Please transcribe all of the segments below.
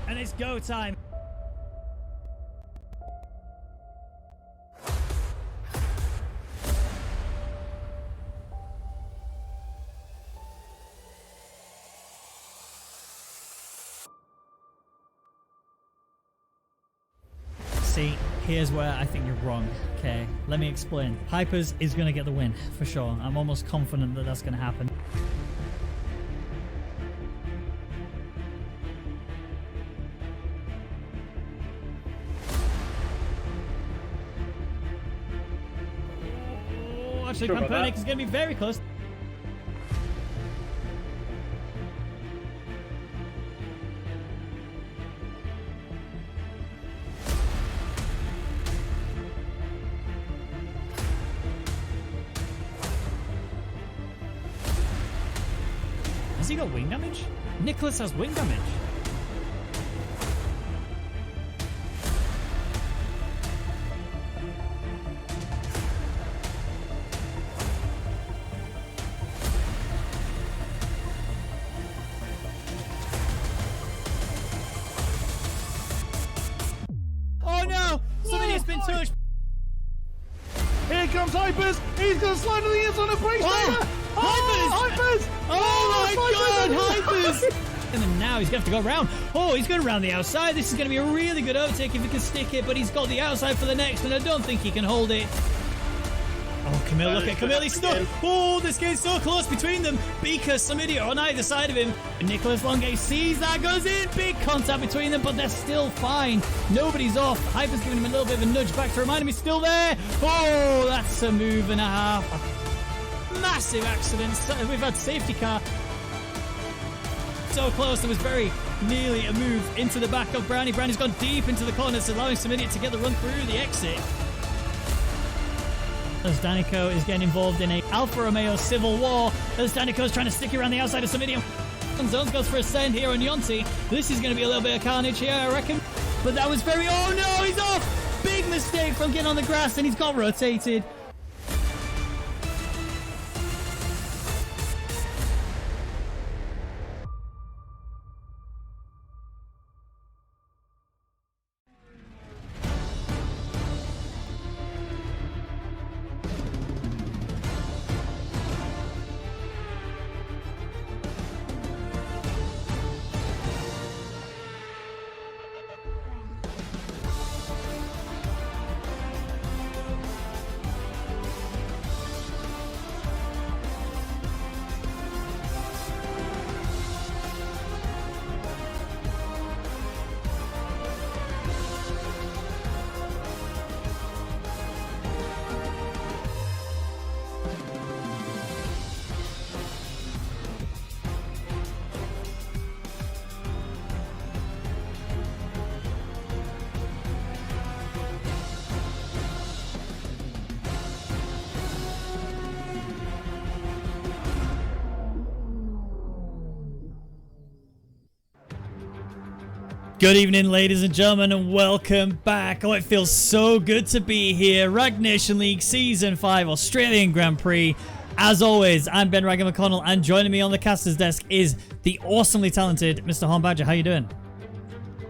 And it's go time. See, here's where I think you're wrong. Okay, let me explain. Hypers is going to get the win, for sure. I'm almost confident that that's going to happen. Oh, actually, Pampernick is going to be very close. Has he got wing damage? Nicholas has wing damage. Oh no! Somebody has been touched. Here comes Hypers. He's going to slide to the inside and break Oh! Hypers! Oh my god, Hypers! And then now he's going to have to go around. Oh, he's going around the outside. This is going to be a really good overtake if he can stick it, but he's got the outside for the next, and I don't think he can hold it. Oh, Camille, look at Camille. He's stuck. Oh, this game's so close between them. Beaker, some idiot on either side of him. And Nicholas Longay sees that, goes in. Big contact between them, but they're still fine. Nobody's off. Hyper's giving him a little bit of a nudge back to remind him he's still there. Oh, that's a move and a half. Massive accident. We've had safety car. So close. There was very nearly a move into the back of Brownie. Brownie's gone deep into the corners, allowing some idiot to get the run through the exit. As Danico is getting involved in a Alfa Romeo civil war. As Danico's trying to stick around the outside of some idiot. Zones goes for a send here on Yonti. This is going to be a little bit of carnage here, I reckon. But that was very... Oh no, he's off! Big mistake from getting on the grass, and he's got rotated. Good evening, ladies and gentlemen, and welcome back. Oh, it feels so good to be here. Rwagnation League Season 5 Australian Grand Prix. As always, I'm Ben Raggy McConnell, and joining me on the caster's desk is the awesomely talented Mr. Horn Badger. How you doing?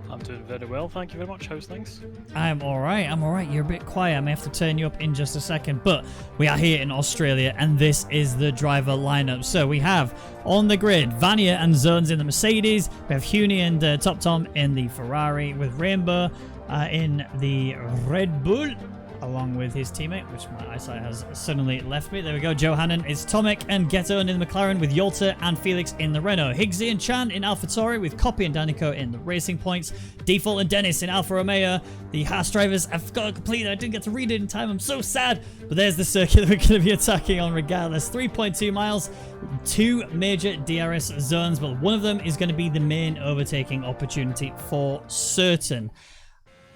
I'm doing very well, thank you very much. How's things? I'm alright, You're a bit quiet. I may have to turn you up in just a second, but we are here in Australia, and this is the driver lineup. So we have on the grid Vanya and Zones in the Mercedes. We have Huni and Top Tom in the Ferrari, with Rainbow in the Red Bull, along with his teammate, which my eyesight has suddenly left me. There we go. Johanan is Tomek and Ghetto in the McLaren, with Yolta and Felix in the Renault. Higgsy and Chan in AlphaTauri, with Copy and Danico in the Racing Points. Default and Dennis in Alfa Romeo. The Haas drivers, I've got to complete it. I didn't get to read it in time. I'm so sad. But there's the circuit that we're going to be attacking on regardless. 3.2 miles, 2 major DRS zones, but one of them is going to be the main overtaking opportunity for certain.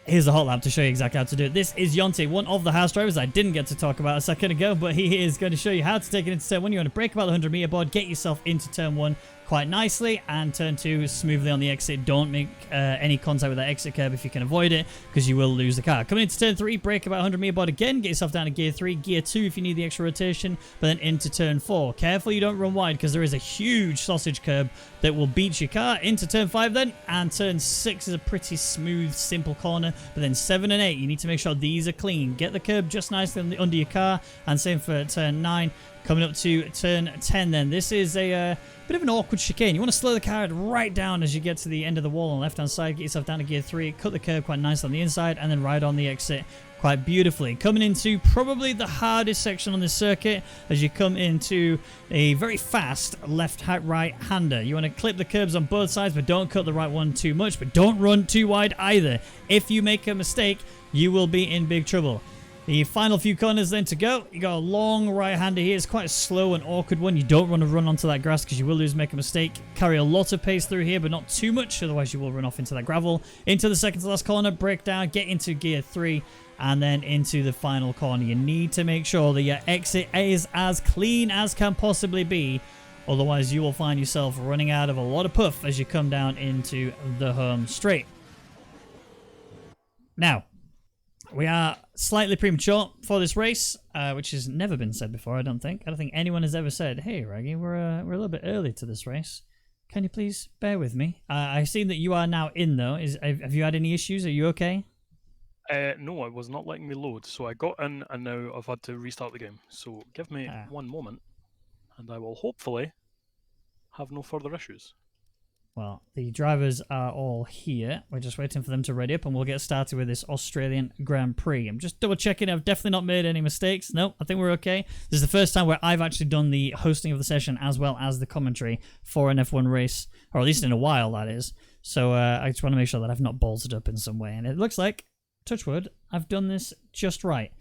Here's a hot lap to show you exactly how to do it. This is Yonti, one of the house drivers I didn't get to talk about a second ago, but he is going to show you how to take it into turn 1. You want to brake about the 100 meter board, get yourself into turn 1, quite nicely, and turn 2 smoothly on the exit. Don't make any contact with that exit curb if you can avoid it, because you will lose the car. Coming into turn 3, brake about 100 meter board again, get yourself down to gear 3, gear 2 if you need the extra rotation, but then into turn 4. Careful you don't run wide, because there is a huge sausage curb that will beat your car. Into turn 5 then, and turn 6 is a pretty smooth, simple corner, but then 7 and 8, you need to make sure these are clean. Get the curb just nicely under your car, and same for turn 9. Coming up to turn 10 then. This is a bit of an awkward chicane. You want to slow the car right down as you get to the end of the wall on the left-hand side. Get yourself down to gear 3. Cut the curb quite nice on the inside, and then ride on the exit quite beautifully. Coming into probably the hardest section on this circuit as you come into a very fast left-right-hander. You want to clip the curbs on both sides, but don't cut the right one too much, but don't run too wide either. If you make a mistake, you will be in big trouble. The final few corners then to go. You got a long right-hander here. It's quite a slow and awkward one. You don't want to run onto that grass because you will make a mistake. Carry a lot of pace through here, but not too much. Otherwise, you will run off into that gravel. Into the second to last corner. Break down. Get into gear 3. And then into the final corner. You need to make sure that your exit is as clean as can possibly be. Otherwise, you will find yourself running out of a lot of puff as you come down into the home straight. Now, we are slightly premature for this race, which has never been said before, I don't think. I don't think anyone has ever said, hey, Rwaggy, we're a little bit early to this race. Can you please bear with me? I've seen that you are now in, though. Have you had any issues? Are you okay? No, it was not letting me load. So I got in, and now I've had to restart the game. So give me one moment, and I will hopefully have no further issues. Well, the drivers are all here. We're just waiting for them to ready up, and we'll get started with this Australian Grand Prix. I'm just double checking. I've definitely not made any mistakes. Nope, I think we're okay. This is the first time where I've actually done the hosting of the session as well as the commentary for an F1 race, or at least in a while, that is. So I just want to make sure that I've not bolted up in some way. And it looks like, touch wood, I've done this just right.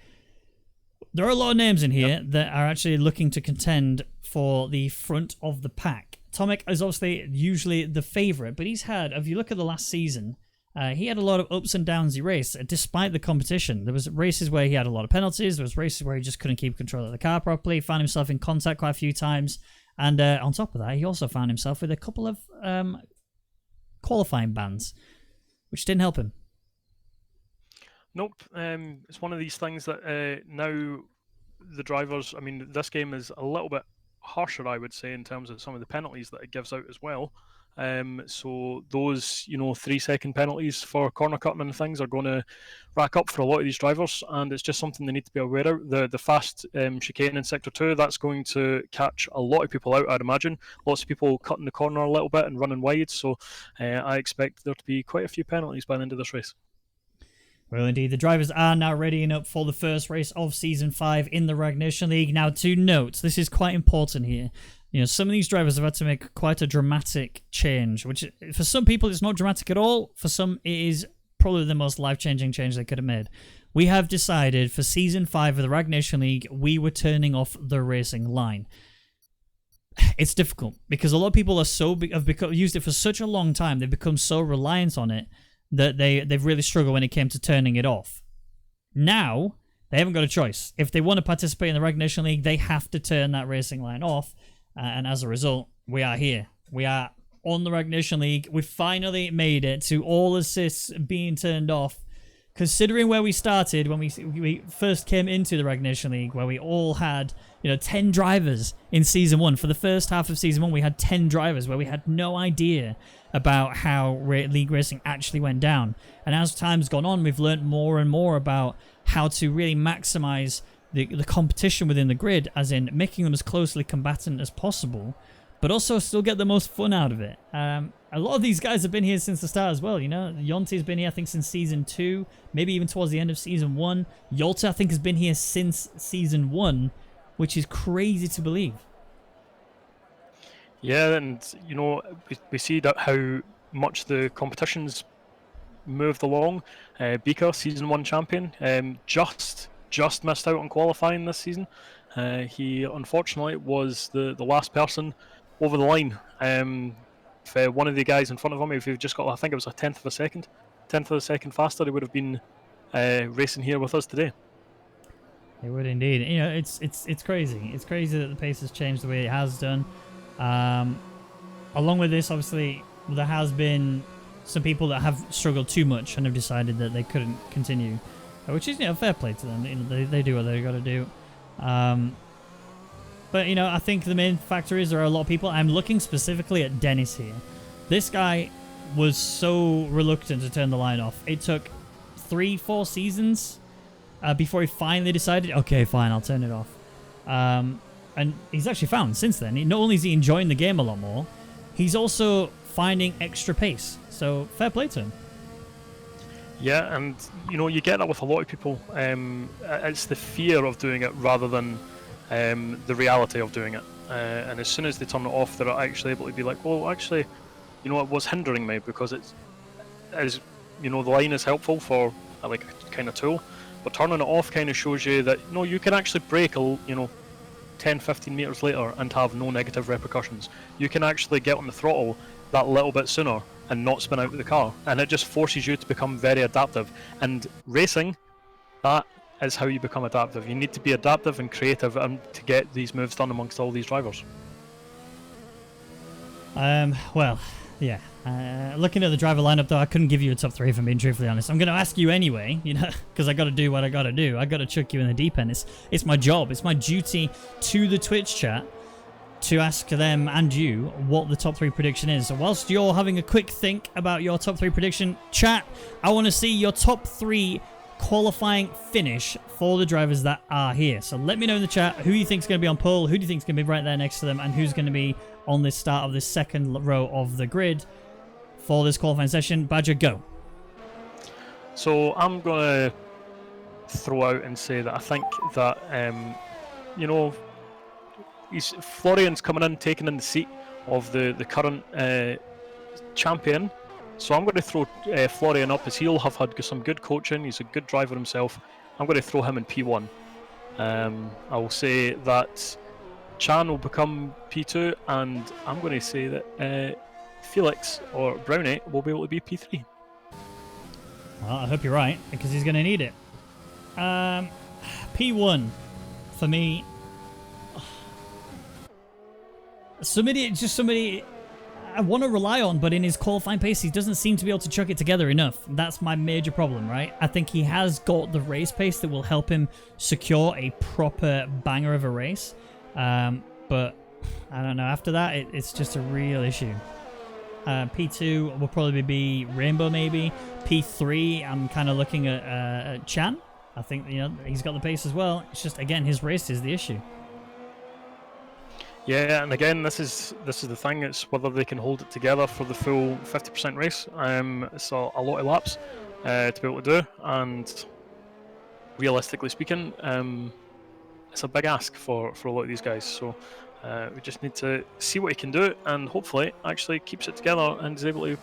There are a lot of names in here that are actually looking to contend for the front of the pack. Tomek is obviously usually the favourite, but he's had, if you look at the last season, he had a lot of ups and downs he raced, despite the competition. There was races where he had a lot of penalties, there was races where he just couldn't keep control of the car properly, he found himself in contact quite a few times, and on top of that, he also found himself with a couple of qualifying bans, which didn't help him. Nope, it's one of these things that now the drivers, I mean, this game is a little bit harsher, I would say, in terms of some of the penalties that it gives out as well. So those, 3-second penalties for corner cutting and things are going to rack up for a lot of these drivers, and it's just something they need to be aware of. The fast chicane in Sector 2, that's going to catch a lot of people out, I'd imagine. Lots of people cutting the corner a little bit and running wide, so I expect there to be quite a few penalties by the end of this race. Well, indeed, the drivers are now readying up for the first race of Season 5 in the Rwagnation League. Now, to note, this is quite important here. Some of these drivers have had to make quite a dramatic change, which for some people it's not dramatic at all. For some, it is probably the most life-changing change they could have made. We have decided for Season 5 of the Rwagnation League, we were turning off the racing line. It's difficult because a lot of people have used it for such a long time. They've become so reliant on it that they've really struggled when it came to turning it off. Now, they haven't got a choice. If they want to participate in the Rwagnation League, they have to turn that racing line off. And as a result, we are here. We are on the Rwagnation League. We finally made it to all assists being turned off. Considering where we started when we first came into the Rwagnation League, where we all had 10 drivers in Season 1. For the first half of Season 1, we had 10 drivers where we had no idea about how league racing actually went down. And as time's gone on, we've learned more and more about how to really maximize the competition within the grid, as in making them as closely combatant as possible, but also still get the most fun out of it. A lot of these guys have been here since the start as well, Yonti's been here, I think, since Season 2, maybe even towards the end of Season 1. Yolta, I think, has been here since Season 1, which is crazy to believe. Yeah, and, we see that how much the competition's moved along. Bika, Season 1 champion, just missed out on qualifying this season. He, unfortunately, was the last person over the line. If one of the guys in front of him, if he just got, I think it was a tenth of a second faster, he would have been racing here with us today. It would indeed. It's crazy. It's crazy that the pace has changed the way it has done. along with this, obviously, there has been some people that have struggled too much and have decided that they couldn't continue, which is, fair play to them. They do what they got to do. But, I think the main factor is there are a lot of people. I'm looking specifically at Dennis here. This guy was so reluctant to turn the line off. It took 3-4 seasons before he finally decided, okay, fine, I'll turn it off. And he's actually found since then, not only is he enjoying the game a lot more, he's also finding extra pace. So fair play to him. Yeah, and you get that with a lot of people. It's the fear of doing it rather than the reality of doing it. And as soon as they turn it off, they're actually able to be like, well, actually, it was hindering me, because the line is helpful for like a kind of tool, but turning it off kind of shows you that you can actually brake 10-15 meters later and have no negative repercussions. You can actually get on the throttle that little bit sooner and not spin out of the car, and it just forces you to become very adaptive. And racing, that is how you become adaptive. You need to be adaptive and creative to get these moves done amongst all these drivers. Well, yeah. Looking at the driver lineup, though, I couldn't give you a top 3 if I'm being truthfully honest. I'm going to ask you anyway, because I got to do what I got to do. I got to chuck you in the deep end. It's my job. It's my duty to the Twitch chat to ask them and you what the top 3 prediction is. So whilst you're having a quick think about your top 3 prediction, chat, I want to see your top 3 qualifying finish for the drivers that are here. So let me know in the chat who you think is going to be on pole, who do you think is going to be right there next to them, and who's going to be on this start of this second row of the grid for this qualifying session. Badger, go. So I'm going to throw out and say that I think that, Florian's coming in, taking in the seat of the current champion. So I'm going to throw Florian up, as he'll have had some good coaching. He's a good driver himself. I'm going to throw him in P1. I will say that Chan will become P2, and I'm going to say that Felix or Brownie will be able to be P3. Well, I hope you're right, because he's going to need it. P1 for me. Somebody I want to rely on, but in his qualifying pace, he doesn't seem to be able to chuck it together enough. That's my major problem, right? I think he has got the race pace that will help him secure a proper banger of a race. But I don't know. After that, it's just a real issue. P2 will probably be Rainbow, maybe. P3, I'm kind of looking at Chan. I think he's got the pace as well. It's just, again, his race is the issue. Yeah, and again, this is the thing. It's whether they can hold it together for the full 50% race. It's a lot of laps to be able to do, and realistically speaking, it's a big ask for a lot of these guys. So we just need to see what he can do, and hopefully actually keeps it together and is able to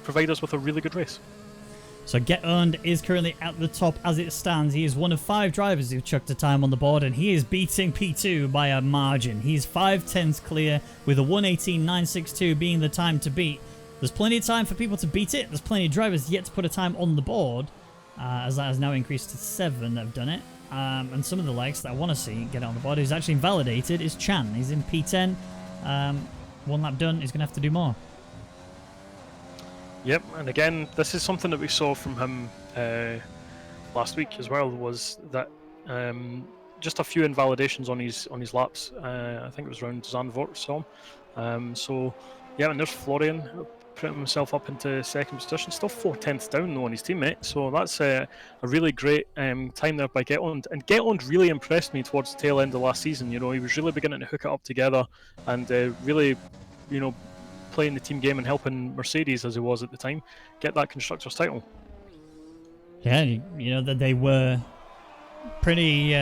provide us with a really good race. So Get Owned is currently at the top as it stands. He is one of 5 drivers who've chucked a time on the board, and he is beating P2 by a margin. He's 5/10 clear, with a 1:18.962 being the time to beat. There's plenty of time for people to beat it. There's plenty of drivers yet to put a time on the board, as that has now increased to 7 that have done it. And some of the likes that I want to see get it on the board, who's actually invalidated, is Chan. He's in P10. 1 lap done. He's going to have to do more. Yep, and again, this is something that we saw from him last week as well, was that just a few invalidations on his laps. I think it was around Zandvoort, saw him. So, yeah, and there's Florian putting himself up into second position, still 4/10 down though on his teammate. So that's a really great time there by Get Owned. And Get Owned really impressed me towards the tail end of last season. He was really beginning to hook it up together and really, playing the team game and helping Mercedes, as he was at the time, get that constructors title. Yeah, that they were pretty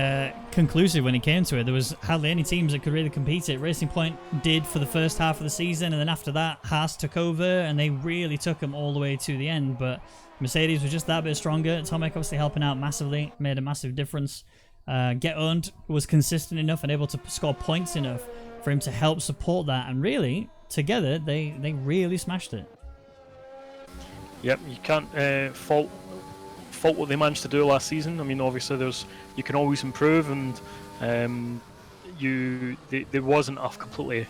conclusive when it came to it. There was hardly any teams that could really compete it. Racing Point did for the first half of the season, and then after that, Haas took over, and they really took them all the way to the end. But Mercedes was just that bit stronger. Tomek obviously helping out massively, made a massive difference. Get Owned was consistent enough and able to score points enough for him to help support that, and really, together, they really smashed it. Yep, you can't fault what they managed to do last season. I mean, obviously, you can always improve, and there wasn't a completely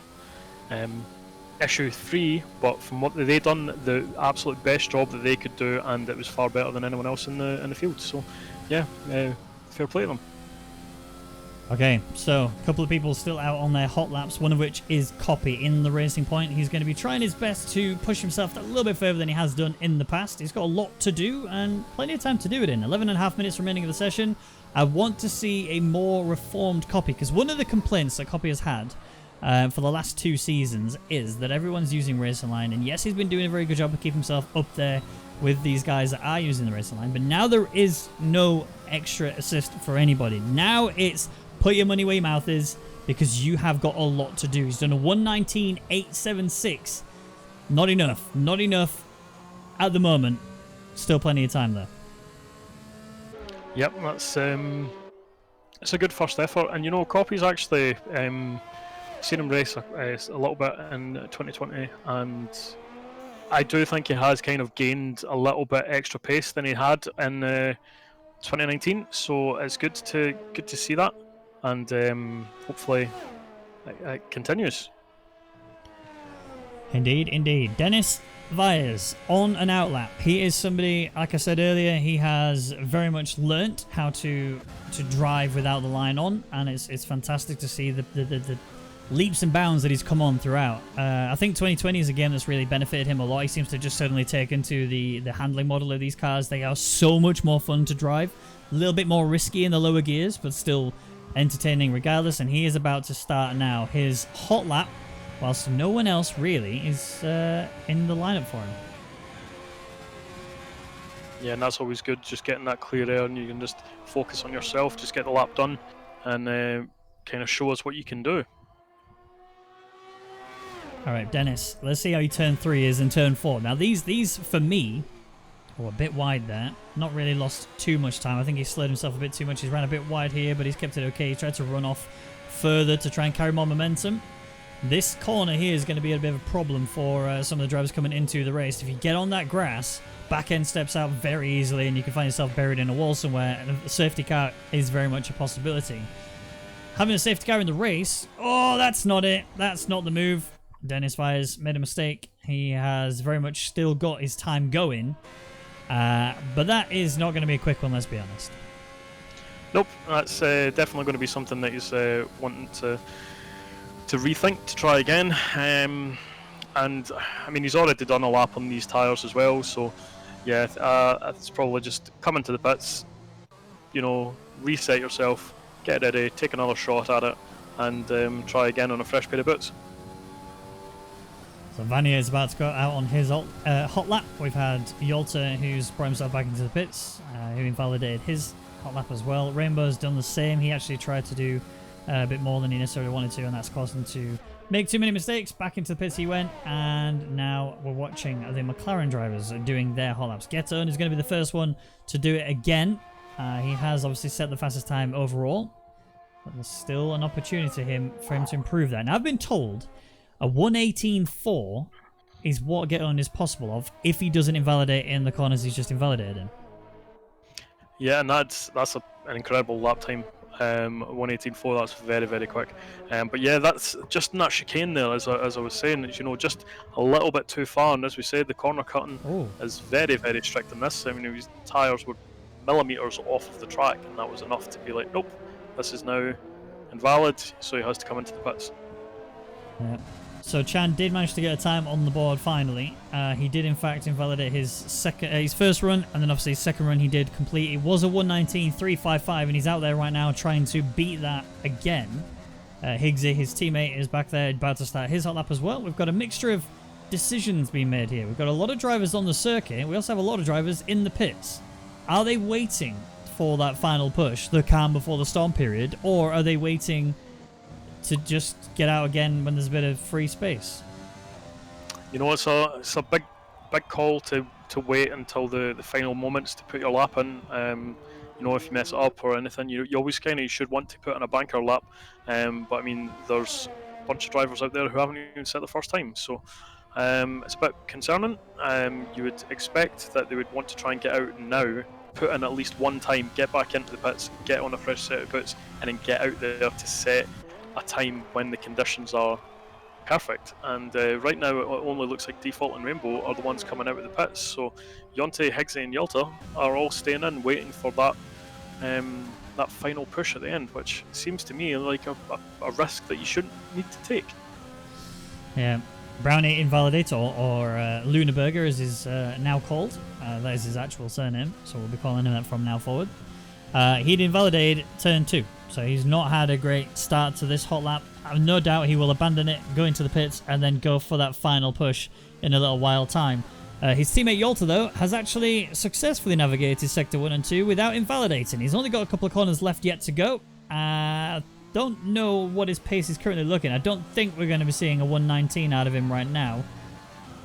issue 3, but from what they done, the absolute best job that they could do, and it was far better than anyone else in the field. So, yeah, fair play to them. Okay, so a couple of people still out on their hot laps, one of which is Copy in the Racing Point. He's going to be trying his best to push himself a little bit further than he has done in the past. He's got a lot to do and plenty of time to do it in. 11.5 minutes remaining of the session. I want to see a more reformed Copy, because one of the complaints that Copy has had for the last 2 seasons is that everyone's using Racing Line, and yes, he's been doing a very good job of keeping himself up there with these guys that are using the Racing Line, but now there is no extra assist for anybody. Now it's put your money where your mouth is, because you have got a lot to do. He's done a 119.876. Not enough. Not enough at the moment. Still plenty of time there. Yep, that's it's a good first effort. And you know, Copy's actually seen him race a little bit in 2020, and I do think he has kind of gained a little bit extra pace than he had in 2019. So it's good to see that. And hopefully it continues. Indeed, indeed. Dennis Vyers on an outlap. He is somebody, like I said earlier, he has very much learnt how to drive without the line on, and it's fantastic to see the leaps and bounds that he's come on throughout. I think 2020 is a game that's really benefited him a lot. He seems to just suddenly take into the handling model of these cars. They are so much more fun to drive. A little bit more risky in the lower gears, but still entertaining regardless, and he is about to start now his hot lap, whilst no one else really is in the lineup for him. Yeah, and that's always good, just getting that clear air, and you can just focus on yourself, just get the lap done, and kind of show us what you can do. Alright, Dennis, let's see how your turn 3 is in turn 4. Now these for me, a bit wide there. Not really lost too much time. I think he slowed himself a bit too much. He's ran a bit wide here, but he's kept it okay. He tried to run off further to try and carry more momentum. This corner here is going to be a bit of a problem for some of the drivers coming into the race. If you get on that grass, back end steps out very easily, and you can find yourself buried in a wall somewhere, and a safety car is very much a possibility. Having a safety car in the race, oh, that's not it. That's not the move. Dennis Vyers made a mistake. He has very much still got his time going. But that is not going to be a quick one, let's be honest. Nope, that's definitely going to be something that he's wanting to rethink, to try again. And I mean, he's already done a lap on these tyres as well, so yeah, it's probably just come into the pits, you know, reset yourself, get ready, take another shot at it, and try again on a fresh pair of boots. So Vanier is about to go out on his hot lap. We've had Yolta, who's brought himself back into the pits, who invalidated his hot lap as well. Rainbow's done the same. He actually tried to do a bit more than he necessarily wanted to, and that's caused him to make too many mistakes. Back into the pits he went, and now we're watching the McLaren drivers doing their hot laps. Geton is going to be the first one to do it again. He has obviously set the fastest time overall, but there's still an opportunity for him to improve that. Now, I've been told a 118.4 is what Geton is possible of if he doesn't invalidate in the corners he's just invalidated in. Yeah, and that's an incredible lap time. 118.4, that's very, very quick. But yeah, that's just in that chicane there, as I was saying, you know, just a little bit too far. And as we said, the corner cutting is very, very strict in this. I mean, his tyres were millimetres off of the track, and that was enough to be like, nope, this is now invalid, so he has to come into the pits. Yeah. So Chan did manage to get a time on the board finally. He did in fact invalidate his first run, and then obviously his second run he ddid complete. It was a 119.355, and he's out there right now trying to beat that again. Higgsy, his teammate, is back there about to start his hot lap as well. We've got a mixture of decisions being made here. We've got a lot of drivers on the circuit. We also have a lot of drivers in the pits. Are they waiting for that final push, the calm before the storm period, or are they waiting to just get out again when there's a bit of free space? You know, it's a big call to wait until the final moments to put your lap in. You know, if you mess it up or anything, you always kind of should want to put in a banker lap. But I mean, there's a bunch of drivers out there who haven't even set the first time, so it's a bit concerning. You would expect that they would want to try and get out now, put in at least one time, get back into the pits, get on a fresh set of boots, and then get out there to set a time when the conditions are perfect. And right now, it only looks like Default and Rainbow are the ones coming out of the pits. So Yonte, Higgsy, and Yelta are all staying in, waiting for that final push at the end, which seems to me like a risk that you shouldn't need to take. Yeah. Brownie Invalidator, or Lunaburger as he's now called. That is his actual surname, so we'll be calling him that from now forward. He'd invalidated turn 2, so he's not had a great start to this hot lap. I've no doubt he will abandon it, go into the pits, and then go for that final push in a little while time. His teammate Yolta, though, has actually successfully navigated Sector 1 and 2 without invalidating. He's only got a couple of corners left yet to go. Don't know what his pace is currently looking. I don't think we're going to be seeing a 119 out of him right now.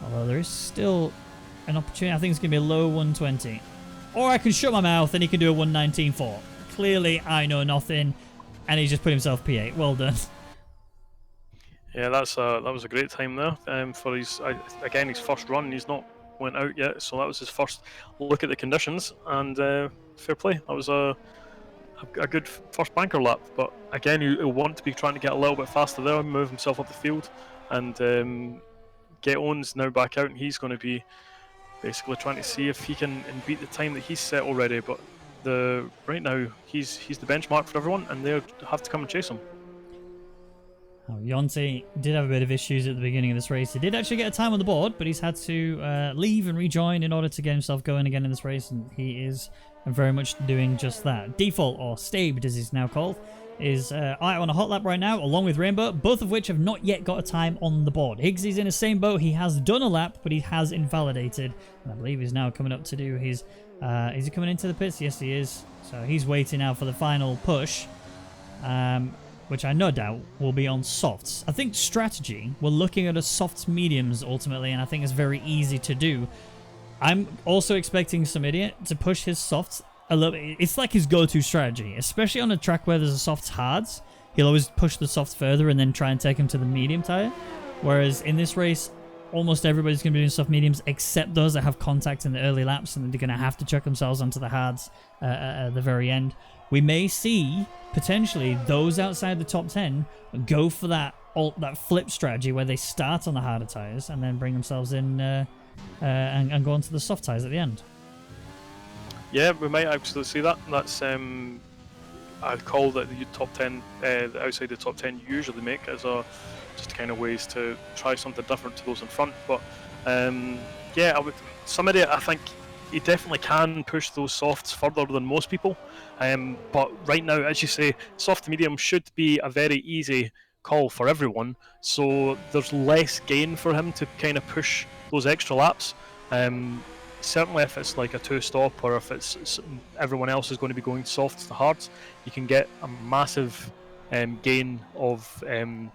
Although there is still an opportunity. I think it's going to be a low 120. Or I can shut my mouth and he can do a 119.4. Clearly, I know nothing. And he's just put himself P8. Well done. Yeah, that was a great time there for his first run. He's not went out yet, so that was his first look at the conditions. And fair play. That was a good first banker lap, but again, he'll want to be trying to get a little bit faster there, move himself up the field, and get Owens now back out, and he's going to be basically trying to see if he can beat the time that he's set already. But right now he's the benchmark for everyone, and they'll have to come and chase him. Yonte did have a bit of issues at the beginning of this race. He did actually get a time on the board, but he's had to leave and rejoin in order to get himself going again in this race, and he is very much doing just that. Default, or Stabed as he's now called, is out on a hot lap right now, along with Rainbow, both of which have not yet got a time on the board. Higgsy's in the same boat. He has done a lap, but he has invalidated, and I believe he's now coming up to do his... is he coming into the pits? Yes, he is. So he's waiting now for the final push. Which I no doubt will be on softs. I think strategy, we're looking at a softs mediums ultimately, and I think it's very easy to do. I'm also expecting some idiot to push his softs a little bit. It's like his go-to strategy, especially on a track where there's a softs hards. He'll always push the softs further and then try and take him to the medium tire. Whereas in this race, almost everybody's going to be doing soft mediums except those that have contact in the early laps, and they're going to have to chuck themselves onto the hards at the very end. We may see, potentially, those outside the top 10 go for that flip strategy where they start on the harder tyres and then bring themselves in and go onto the soft tyres at the end. Yeah, we might actually see that. That's I'd call that the top 10, outside the top 10 usually make as just kind of ways to try something different to those in front. But yeah, somebody I think he definitely can push those softs further than most people. But right now, as you say, soft to medium should be a very easy call for everyone. So there's less gain for him to kind of push those extra laps. Certainly if it's like a two-stop, or if it's everyone else is going to be going softs to hards, you can get a massive gain of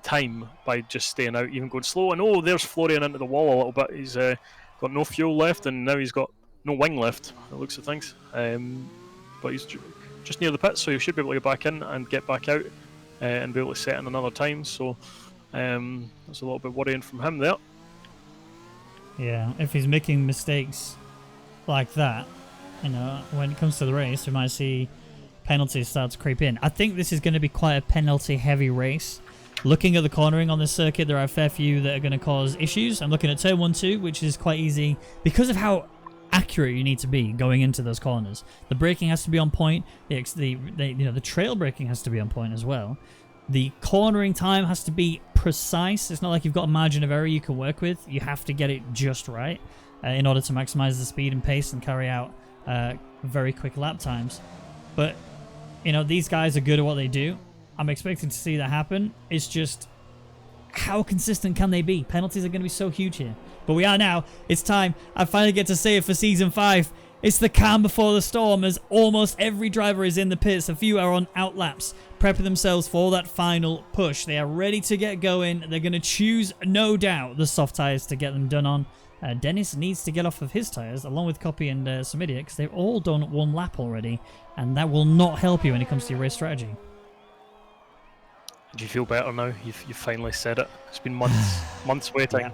time by just staying out, even going slow. And oh, there's Florian into the wall a little bit. He's got no fuel left, and now he's got no wing left, it looks of things. But he's just near the pit, so he should be able to get back in and get back out and be able to set in another time. So that's a little bit worrying from him there. Yeah, if he's making mistakes like that, you know, when it comes to the race, we might see penalties start to creep in. I think this is going to be quite a penalty-heavy race. Looking at the cornering on this circuit, there are a fair few that are going to cause issues. I'm looking at turn 1-2, which is quite easy because of how accurate you need to be going into those corners. The braking has to be on point. The trail braking has to be on point as well. The cornering time has to be precise. It's not like you've got a margin of error you can work with. You have to get it just right in order to maximize the speed and pace and carry out very quick lap times. But, you know, these guys are good at what they do. I'm expecting to see that happen. It's just, how consistent can they be? Penalties are going to be so huge here. But we are now. It's time. I finally get to say it for Season 5. It's the calm before the storm, as almost every driver is in the pits. A few are on out laps, prepping themselves for that final push. They are ready to get going. They're going to choose, no doubt, the soft tyres to get them done on. Dennis needs to get off of his tyres, along with Copy and some idiot, because they've all done one lap already, and that will not help you when it comes to your race strategy. Do you feel better now? You've finally said it. It's been months waiting.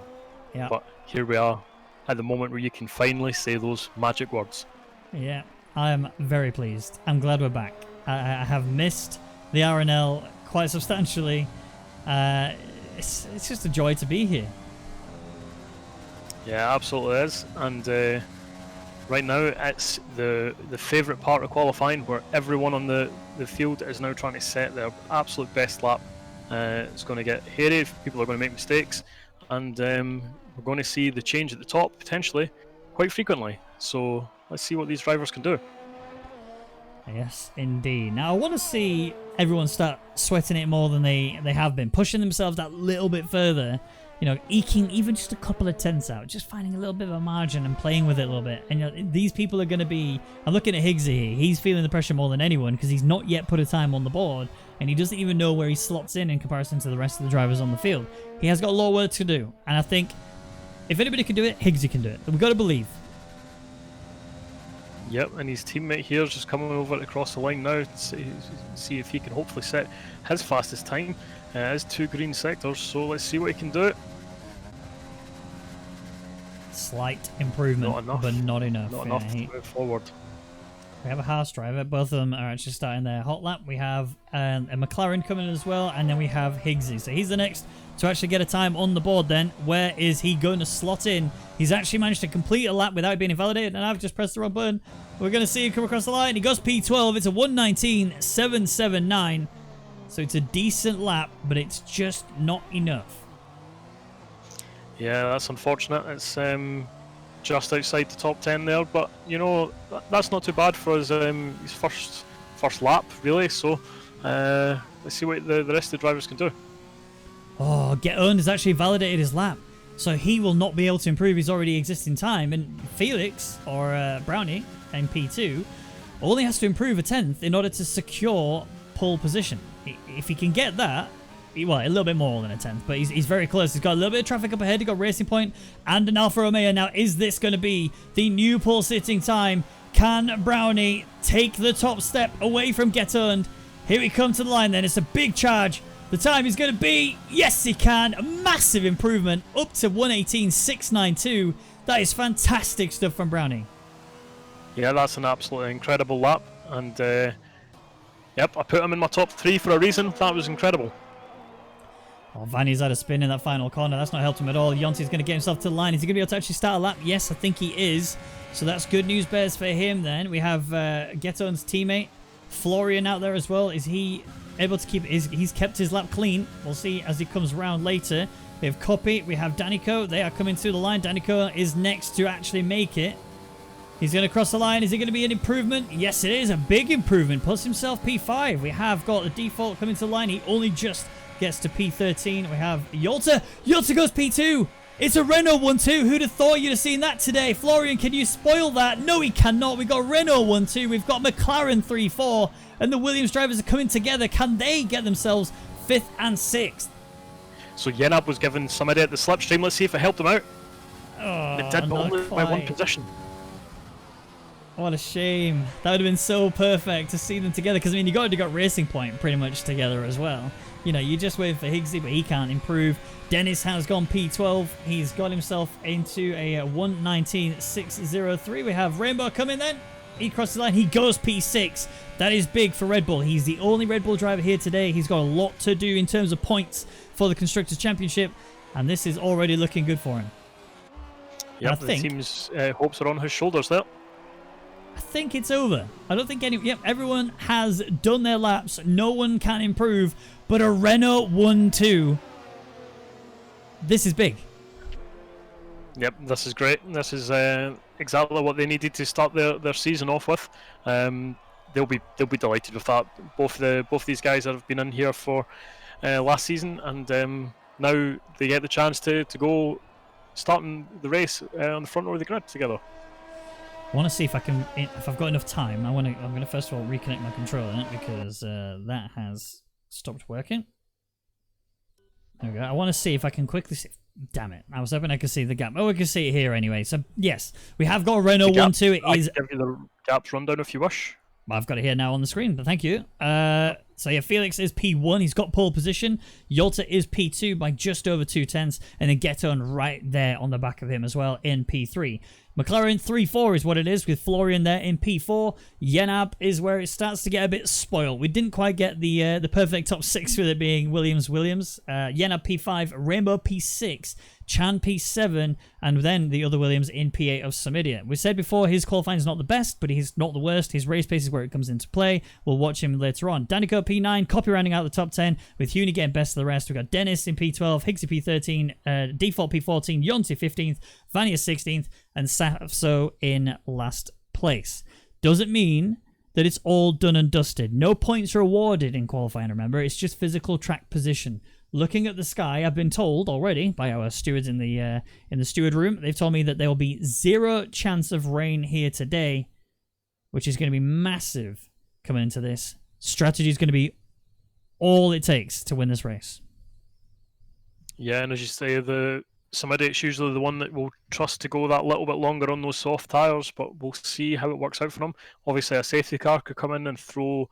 Yeah. But here we are at the moment where you can finally say those magic words. Yeah, I am very pleased. I'm glad we're back. I have missed the RNL quite substantially. it's just a joy to be here. Yeah, absolutely is. And right now, it's the favourite part of qualifying, where everyone on the field is now trying to set their absolute best lap. It's going to get hairy. People are going to make mistakes, and we're going to see the change at the top potentially quite frequently. So let's see what these drivers can do. Yes, indeed. Now I want to see everyone start sweating it more than they have been, pushing themselves that little bit further. You know, eking even just a couple of tenths out, just finding a little bit of a margin and playing with it a little bit. And you know, these people are going to be... I'm looking at Higgsy here. He's feeling the pressure more than anyone because he's not yet put a time on the board and he doesn't even know where he slots in comparison to the rest of the drivers on the field. He has got a lot of work to do. And I think if anybody can do it, Higgsy can do it. We've got to believe. Yep, and his teammate here is just coming over across the line now to see if he can hopefully set his fastest time. As 2 green sectors, so let's see what he can do. Slight improvement, Not enough. but not enough. Not enough to move forward. We have a Haas driver. Both of them are actually starting their hot lap. We have a McLaren coming in as well, and then we have Higgsy. So he's the next to actually get a time on the board then. Where is he going to slot in? He's actually managed to complete a lap without being invalidated, and I've just pressed the wrong button. We're going to see him come across the line. He goes P12. It's a 1:19.779. So it's a decent lap, but it's just not enough. Yeah, that's unfortunate. It's just outside the top 10 there, but you know that's not too bad for his first lap, really. So let's see what the rest of the drivers can do. Oh, Get Owned has actually validated his lap, so he will not be able to improve his already existing time. And Felix or Brownie in P2 only has to improve a 10th in order to secure pole position. If he can get that, well, a little bit more than a 10th, but he's very close. He's got a little bit of traffic up ahead. He's got Racing Point and an Alfa Romeo. Now, is this going to be the new pole sitting time? Can Brownie take the top step away from Get Owned? Here we come to the line then. It's a big charge. The time is going to be, yes, he can. A massive improvement up to 1:18.692. That is fantastic stuff from Brownie. Yeah, that's an absolutely incredible lap. And, yep, I put him in my top 3 for a reason. That was incredible. Oh, Vanny's had a spin in that final corner. That's not helped him at all. Yonti's going to get himself to the line. Is he going to be able to actually start a lap? Yes, I think he is. So that's good news bears for him then. We have Get-On's teammate, Florian, out there as well. Is he able to keep... He's kept his lap clean. We'll see as he comes around later. We have Copy. We have Danico. They are coming through the line. Danico is next to actually make it. He's going to cross the line. Is it going to be an improvement? Yes, it is. A big improvement. Puts himself P5. We have got the default coming to the line. He only just... gets to P13. We have Yolta. Yolta goes P2. It's a Renault 1-2. Who'd have thought you'd have seen that today? Florian, can you spoil that? No, he cannot. We've got Renault 1-2. We've got McLaren 3-4. And the Williams drivers are coming together. Can they get themselves 5th and 6th? So Yenab was given somebody at the slipstream. Let's see if it helped him out. Oh, It did, but only by 1 position. What a shame. That would have been so perfect to see them together. Because, I mean, you got Racing Point pretty much together as well. You know, you just wait for Higgsy, but he can't improve. Dennis has gone P12. He's got himself into a 1:19.603. We have Rainbow coming then. He crosses the line. He goes P6. That is big for Red Bull. He's the only Red Bull driver here today. He's got a lot to do in terms of points for the Constructors' Championship. And this is already looking good for him. Yep, the team's hopes are on his shoulders there. I think it's over. I don't think everyone has done their laps. No one can improve. But a Renault 1-2. This is big. Yep, this is great. This is exactly what they needed to start their season off with. They'll be delighted with that. Both these guys have been in here for last season, and now they get the chance to go starting the race on the front row of the grid together. I want to see if I've got enough time. I'm going to first of all reconnect my controller because that has stopped working. There we go. I want to see if I can quickly see. Damn it. I was hoping I could see the gap. Oh, we can see it here anyway. So, yes, we have got a Renault 1-2. It is... I can give you the gaps rundown if you wish. I've got it here now on the screen, but thank you. So yeah, Felix is P1. He's got pole position. Yolta is P2 by just over 2/10, and then Geton right there on the back of him as well in P3. McLaren 3-4 is what it is, with Florian there in P4. Yenab is where it starts to get a bit spoiled. We didn't quite get the perfect top 6 with it being Williams. Yenab P5, Rainbow P6, Chan P7, and then the other Williams in P8 of Samidia. We said before his qualifying is not the best, but he's not the worst. His race pace is where it comes into play. We'll watch him later on. Danico P9, Copy rounding out the top 10, with Huni getting best of the rest. We've got Dennis in P12, Higgsy P13, Default P14, Yonti 15th, Vanya 16th, and Safso in last place. Doesn't mean that it's all done and dusted. No points are awarded in qualifying, remember. It's just physical track position. Looking at the sky, I've been told already by our stewards in the steward room, they've told me that there will be 0 chance of rain here today, which is going to be massive coming into this. Strategy is going to be all it takes to win this race. Yeah, and as you say, the Samidia's usually the one that will trust to go that little bit longer on those soft tyres, but we'll see how it works out for them. Obviously, a safety car could come in and throw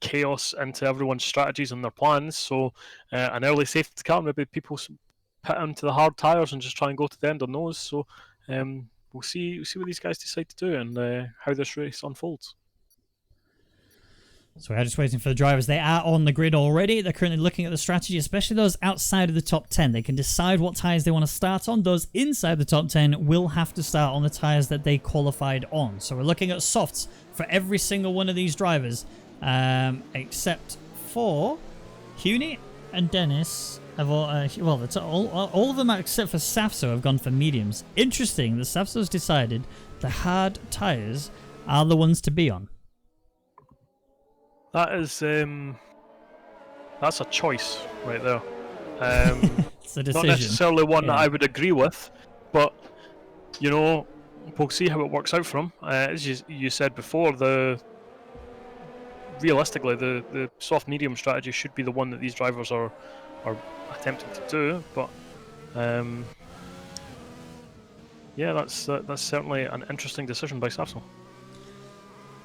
chaos into everyone's strategies and their plans. So an early safety car, maybe people pit into the hard tyres and just try and go to the end on those. So we'll see what these guys decide to do and how this race unfolds. So we're just waiting for the drivers. They are on the grid already. They're currently looking at the strategy, especially those outside of the top 10. They can decide what tyres they want to start on. Those inside the top 10 will have to start on the tyres that they qualified on. So we're looking at softs for every single one of these drivers, except for Huni and Dennis. Have all of them except for Safso have gone for mediums. Interesting that Safso's decided the hard tyres are the ones to be on. That is, that's a choice right there. It's a decision. Not necessarily one that I would agree with, but you know, we'll see how it works out for him. As you said before, realistically, the soft medium strategy should be the one that these drivers are attempting to do. But yeah, that's certainly an interesting decision by Safso.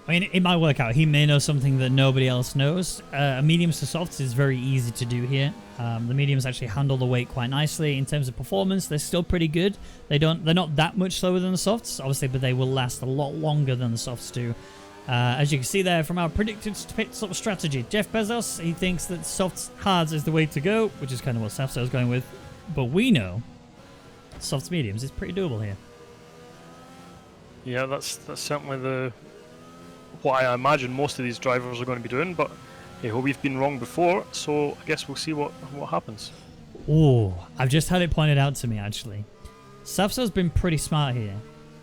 I mean, it might work out. He may know something that nobody else knows. Mediums to softs is very easy to do here. The mediums actually handle the weight quite nicely. In terms of performance, they're still pretty good. They're not that much slower than the softs, obviously, but they will last a lot longer than the softs do. As you can see there from our predicted pit stop strategy, Jeff Bezos, he thinks that softs hards is the way to go, which is kind of what Safso is going with. But we know softs mediums is pretty doable here. Yeah, that's certainly what I imagine most of these drivers are going to be doing, but hey, we've been wrong before, so I guess we'll see what happens. Oh, I've just had it pointed out to me, actually. Safso's been pretty smart here,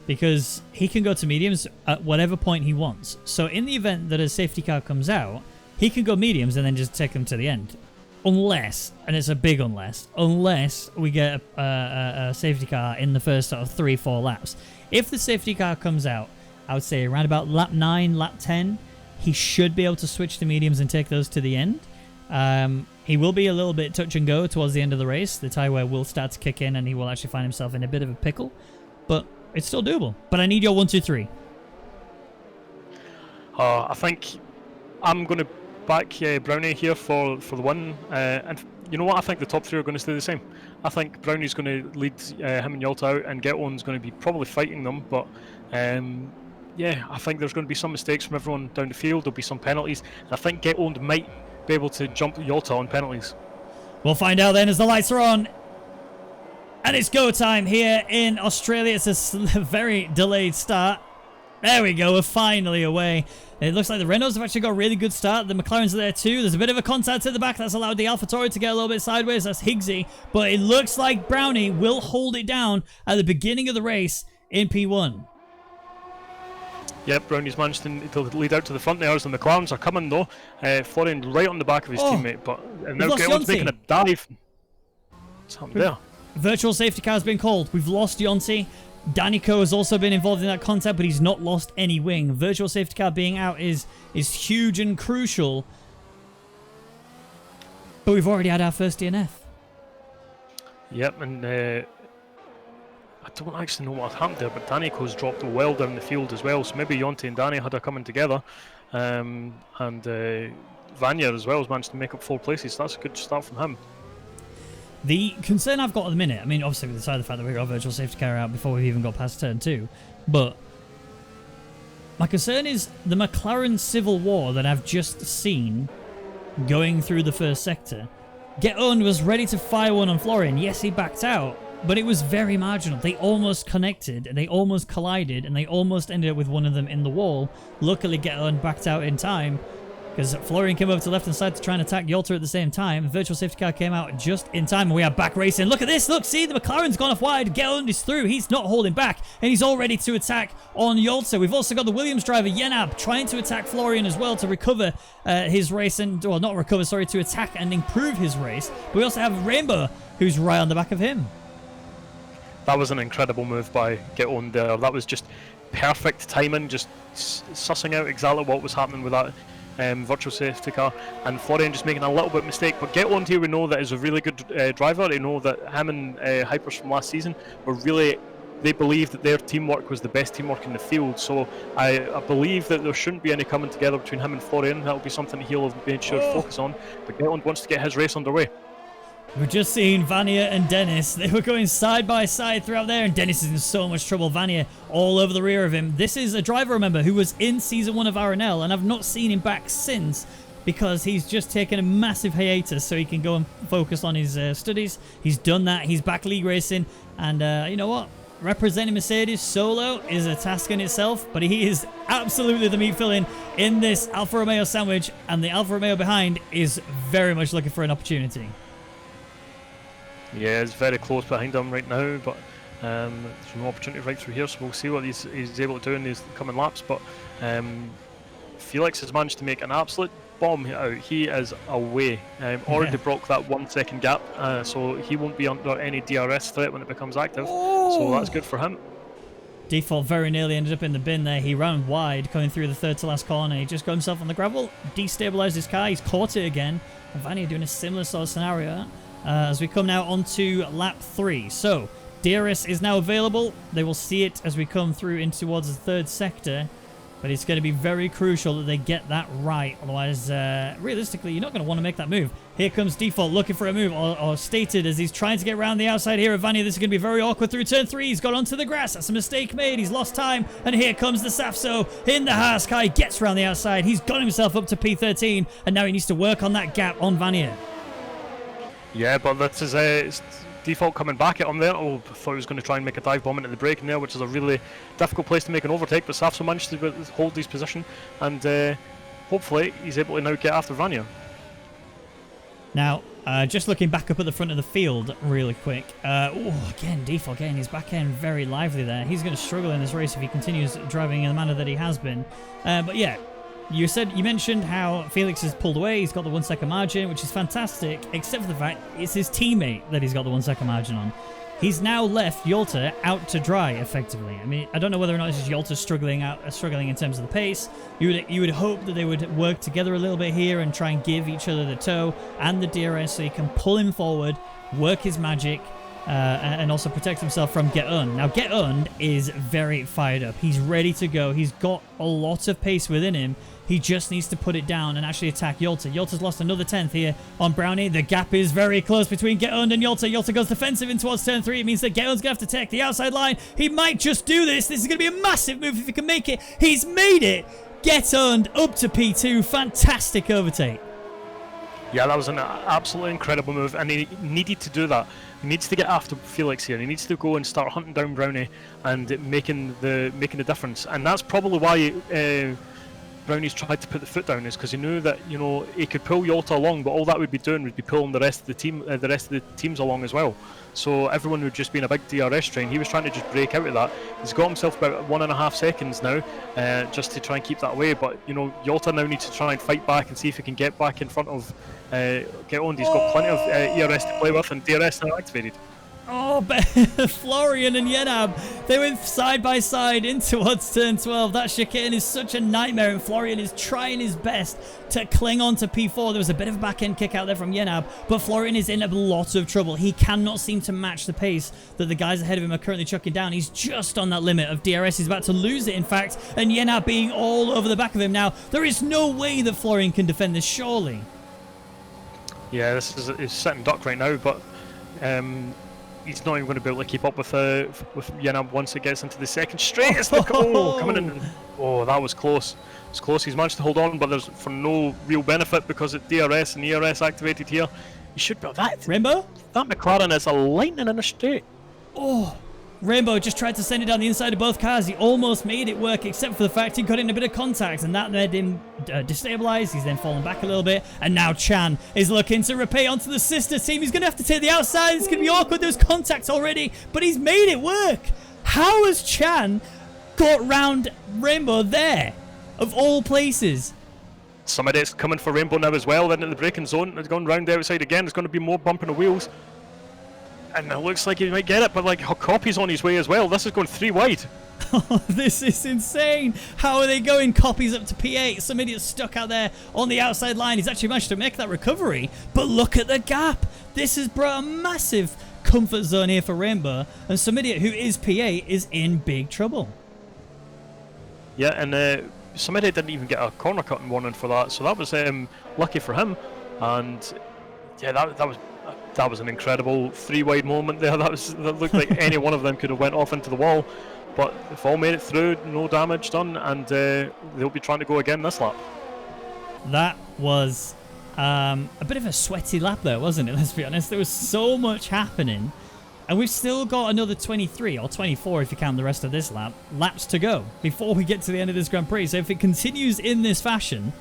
because he can go to mediums at whatever point he wants. So in the event that a safety car comes out, he can go mediums and then just take them to the end. Unless, and it's a big unless we get a safety car in the first sort of 3-4 laps. If the safety car comes out, I would say around about lap 9, lap 10, he should be able to switch to mediums and take those to the end. He will be a little bit touch and go towards the end of the race. The tyre wear will start to kick in and he will actually find himself in a bit of a pickle. But it's still doable. But I need your 1, 2, 3. I think I'm going to back Brownie here for the win. And you know what? I think the top 3 are going to stay the same. I think Brownie's going to lead him and Yolta out, and Geton's going to be probably fighting them. But yeah, I think there's going to be some mistakes from everyone down the field. There'll be some penalties. I think Geton might be able to jump Yolta on penalties. We'll find out then as the lights are on. And it's go time here in Australia. It's a very delayed start. There we go. We're finally away. It looks like the Renaults have actually got a really good start. The McLarens are there too. There's a bit of a contact at the back. That's allowed the AlphaTauri to get a little bit sideways. That's Higgsy. But it looks like Brownie will hold it down at the beginning of the race in P1. Yep, Brownie's managed to lead out to the front there as the McLarens are coming though. Florian right on the back of his teammate. But now Geton's making a dive. What's happened there? Virtual safety car has been called. We've lost Yonti. Danico has also been involved in that contact, but he's not lost any wing. Virtual safety car being out is huge and crucial. But we've already had our first DNF. Yep, and I don't actually know what happened there, but Danico's dropped well down the field as well. So maybe Yonti and Danny had her coming together, and Vanya as well has managed to make up 4 places. So that's a good start from him. The concern I've got at the minute, I mean, obviously, beside the fact that we got virtual safety car out before we've even got past turn 2, but my concern is the McLaren Civil War that I've just seen going through the first sector. Get On was ready to fire one on Florian. Yes, he backed out, but it was very marginal. They almost connected, they almost collided, and they almost ended up with one of them in the wall. Luckily, Get On backed out in time, because Florian came over to the left-hand side to try and attack Yolta at the same time. The virtual safety car came out just in time, and we are back racing. Look at this. Look, see, the McLaren's gone off wide. Gelund is through. He's not holding back, and he's all ready to attack on Yolta. We've also got the Williams driver, Yenab, trying to attack Florian as well to recover his race, and, well, not recover, sorry, to attack and improve his race. But we also have Rainbow, who's right on the back of him. That was an incredible move by Get On there. That was just perfect timing, just sussing out exactly what was happening with that virtual safety car, and Florian just making a little bit mistake. But Get On here, we know that is a really good driver. We know that him and Hypers from last season were really, they believed that their teamwork was the best teamwork in the field. So I believe that there shouldn't be any coming together between him and Florian. That'll be something he'll have made sure to focus on. But Get On wants to get his race underway. We've just seen Vanya and Dennis. They were going side by side throughout there, and Dennis is in so much trouble. Vanya all over the rear of him. This is a driver, remember, who was in Season 1 of RNL, and I've not seen him back since because he's just taken a massive hiatus so he can go and focus on his studies. He's done that. He's back league racing, and you know what? Representing Mercedes solo is a task in itself, but he is absolutely the meat filling in this Alfa Romeo sandwich, and the Alfa Romeo behind is very much looking for an opportunity. Yeah, it's very close behind him right now, but there's no opportunity right through here, so we'll see what he's able to do in these coming laps. But Felix has managed to make an absolute bomb out. He is away. Already broke that 1 second gap, so he won't be under any DRS threat when it becomes active. So that's good for him. Default very nearly ended up in the bin there. He ran wide coming through the third to last corner. He just got himself on the gravel, destabilized his car. He's caught it again. And Vanya doing a similar sort of scenario. As we come now onto lap 3. So, DRS is now available. They will see it as we come through in towards the third sector. But it's going to be very crucial that they get that right. Otherwise, realistically, you're not going to want to make that move. Here comes Default looking for a move, or Stated as he's trying to get around the outside here of Vanya. This is going to be very awkward through turn 3. He's got onto the grass. That's a mistake made. He's lost time. And here comes the Safso in the Haas car. He gets around the outside. He's got himself up to P13. And now he needs to work on that gap on Vanya. Yeah, but this is Default coming back at him there. Oh, I thought he was going to try and make a dive bomb into the break in there, which is a really difficult place to make an overtake, but Safso managed to hold his position, and hopefully he's able to now get after Vanya. Now, just looking back up at the front of the field really quick. Again, Default getting his back end very lively there. He's going to struggle in this race if he continues driving in the manner that he has been. But yeah, you mentioned how Felix has pulled away. He's got the 1 second margin, which is fantastic, except for the fact it's his teammate that he's got the 1 second margin on. He's now left Yolta out to dry, effectively. I mean, I don't know whether or not it's just Yolta struggling in terms of the pace. You would hope that they would work together a little bit here and try and give each other the toe and the DRS so he can pull him forward, work his magic, and also protect himself from Get On. Now, Get On is very fired up. He's ready to go. He's got a lot of pace within him. He just needs to put it down and actually attack Yolta. Yolta's lost another 10th here on Brownie. The gap is very close between Get On and Yolta. Yolta goes defensive in towards turn 3. It means that Get On's going to have to take the outside line. He might just do this. This is going to be a massive move if he can make it. He's made it. Get On up to P2. Fantastic overtake. Yeah, that was an absolutely incredible move, and he needed to do that. He needs to get after Felix here. He needs to go and start hunting down Brownie and making the difference. And that's probably why Brownie's tried to put the foot down, is because he knew that, you know, he could pull Yolta along, but all that would be doing would be pulling the rest of the team, the rest of the teams along as well. So everyone would just be in a big DRS train. He was trying to just break out of that. He's got himself about 1.5 seconds now, just to try and keep that away. But you know, Yolta now needs to try and fight back and see if he can get back in front of Get On. He's got plenty of ERS to play with, and DRS now activated. Oh, Florian and Yenab, they went side by side in towards turn 12. That chicane is such a nightmare, and Florian is trying his best to cling on to P4. There was a bit of a back-end kick out there from Yenab, but Florian is in a lot of trouble. He cannot seem to match the pace that the guys ahead of him are currently chucking down. He's just on that limit of DRS. He's about to lose it, in fact, and Yenab being all over the back of him now. There is no way that Florian can defend this, surely. Yeah, this is he's sitting duck right now, but he's not even going to be able to keep up with Yenab once it gets into the second straight. It's the coming in. Oh, that was close. It's close. He's managed to hold on, but there's for no real benefit because it's DRS and ERS activated here. He should be that. Rainbow? That McLaren is a lightning in a straight. Oh, Rainbow just tried to send it down the inside of both cars. He almost made it work, except for the fact he got in a bit of contact, and that made him destabilize. He's then fallen back a little bit, and now Chan is looking to repay onto the sister team. He's going to have to take the outside. It's going to be awkward. There's contact already, but he's made it work. How has Chan got round Rainbow there, of all places? Somebody's coming for Rainbow now as well. Then in the braking zone, it's gone round the outside again. There's going to be more bumping of wheels. And it looks like he might get it, but like Copy's on his way as well. This is going 3 wide. Oh, this is insane. How are they going? Copy's up to P8. Some idiot stuck out there on the outside line. He's actually managed to make that recovery, but look at the gap. This has brought a massive comfort zone here for Rainbow, and some idiot who is P8 is in big trouble. Yeah, and some idiot didn't even get a corner cutting warning for that, so that was lucky for him. And yeah, that was an incredible 3 wide moment there. That looked like any one of them could have went off into the wall, but they've all made it through, no damage done, and they'll be trying to go again this lap. That was a bit of a sweaty lap there, wasn't it? Let's be honest. There was so much happening, and we've still got another 23 or 24 if you count the rest of this laps to go before we get to the end of this Grand Prix. So if it continues in this fashion,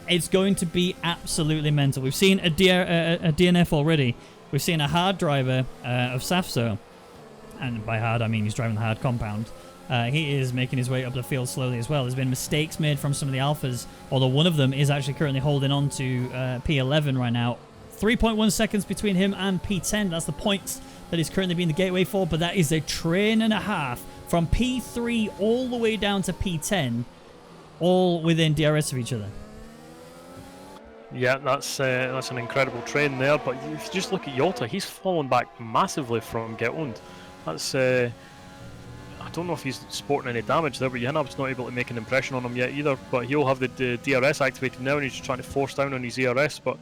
it's going to be absolutely mental. We've seen a DNF already. We've seen a hard driver of Safso. And by hard, I mean he's driving the hard compound. He is making his way up the field slowly as well. There's been mistakes made from some of the Alphas, although one of them is actually currently holding on to P11 right now. 3.1 seconds between him and P10. That's the points that he's currently being the gateway for, but that is a train and a half from P3 all the way down to P10, all within DRS of each other. Yeah, that's an incredible train there, but if you just look at Yalta, he's fallen back massively from Get Owned. That's I don't know if he's sporting any damage there, but Yenab's not able to make an impression on him yet either, but he'll have the DRS activated now and he's just trying to force down on his ERS, but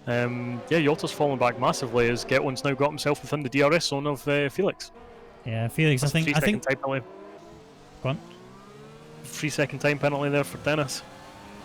yeah, Yalta's fallen back massively as Get Owned's now got himself within the DRS zone of Felix. Yeah, Felix, that's I think time penalty. Go on. 3-second time penalty there for Dennis.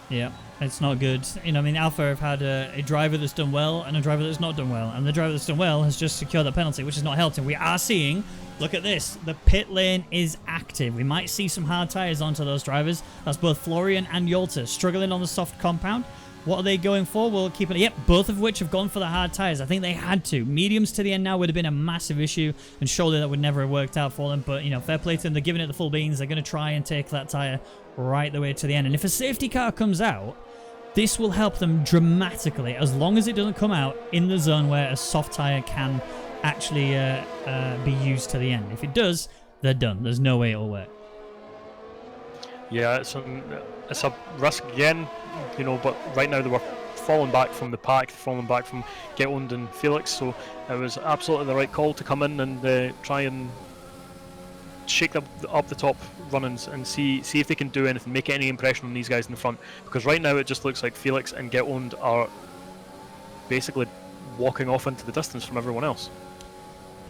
Yeah, it's not good. You know, I mean, Alpha have had a driver that's done well and a driver that's not done well. And the driver that's done well has just secured that penalty, which has not helped him. We are seeing, look at this, the pit lane is active. We might see some hard tyres onto those drivers. That's both Florian and Yalta struggling on the soft compound. What are they going for? We'll keep it. Yep, both of which have gone for the hard tyres. I think they had to. Mediums to the end now would have been a massive issue, and surely that would never have worked out for them. But, you know, fair play to them. They're giving it the full beans. They're going to try and take that tyre right the way to the end. And if a safety car comes out, this will help them dramatically, as long as it doesn't come out in the zone where a soft tyre can actually be used to the end. If it does, they're done. There's no way it'll work. Yeah, it's a risk again, you know, but right now they were falling back from the pack, falling back from Get Owned and Felix, so it was absolutely the right call to come in and try and shake up the top run-ins and see if they can do anything, make any impression on these guys in the front, because right now it just looks like Felix and Get Owned are basically walking off into the distance from everyone else.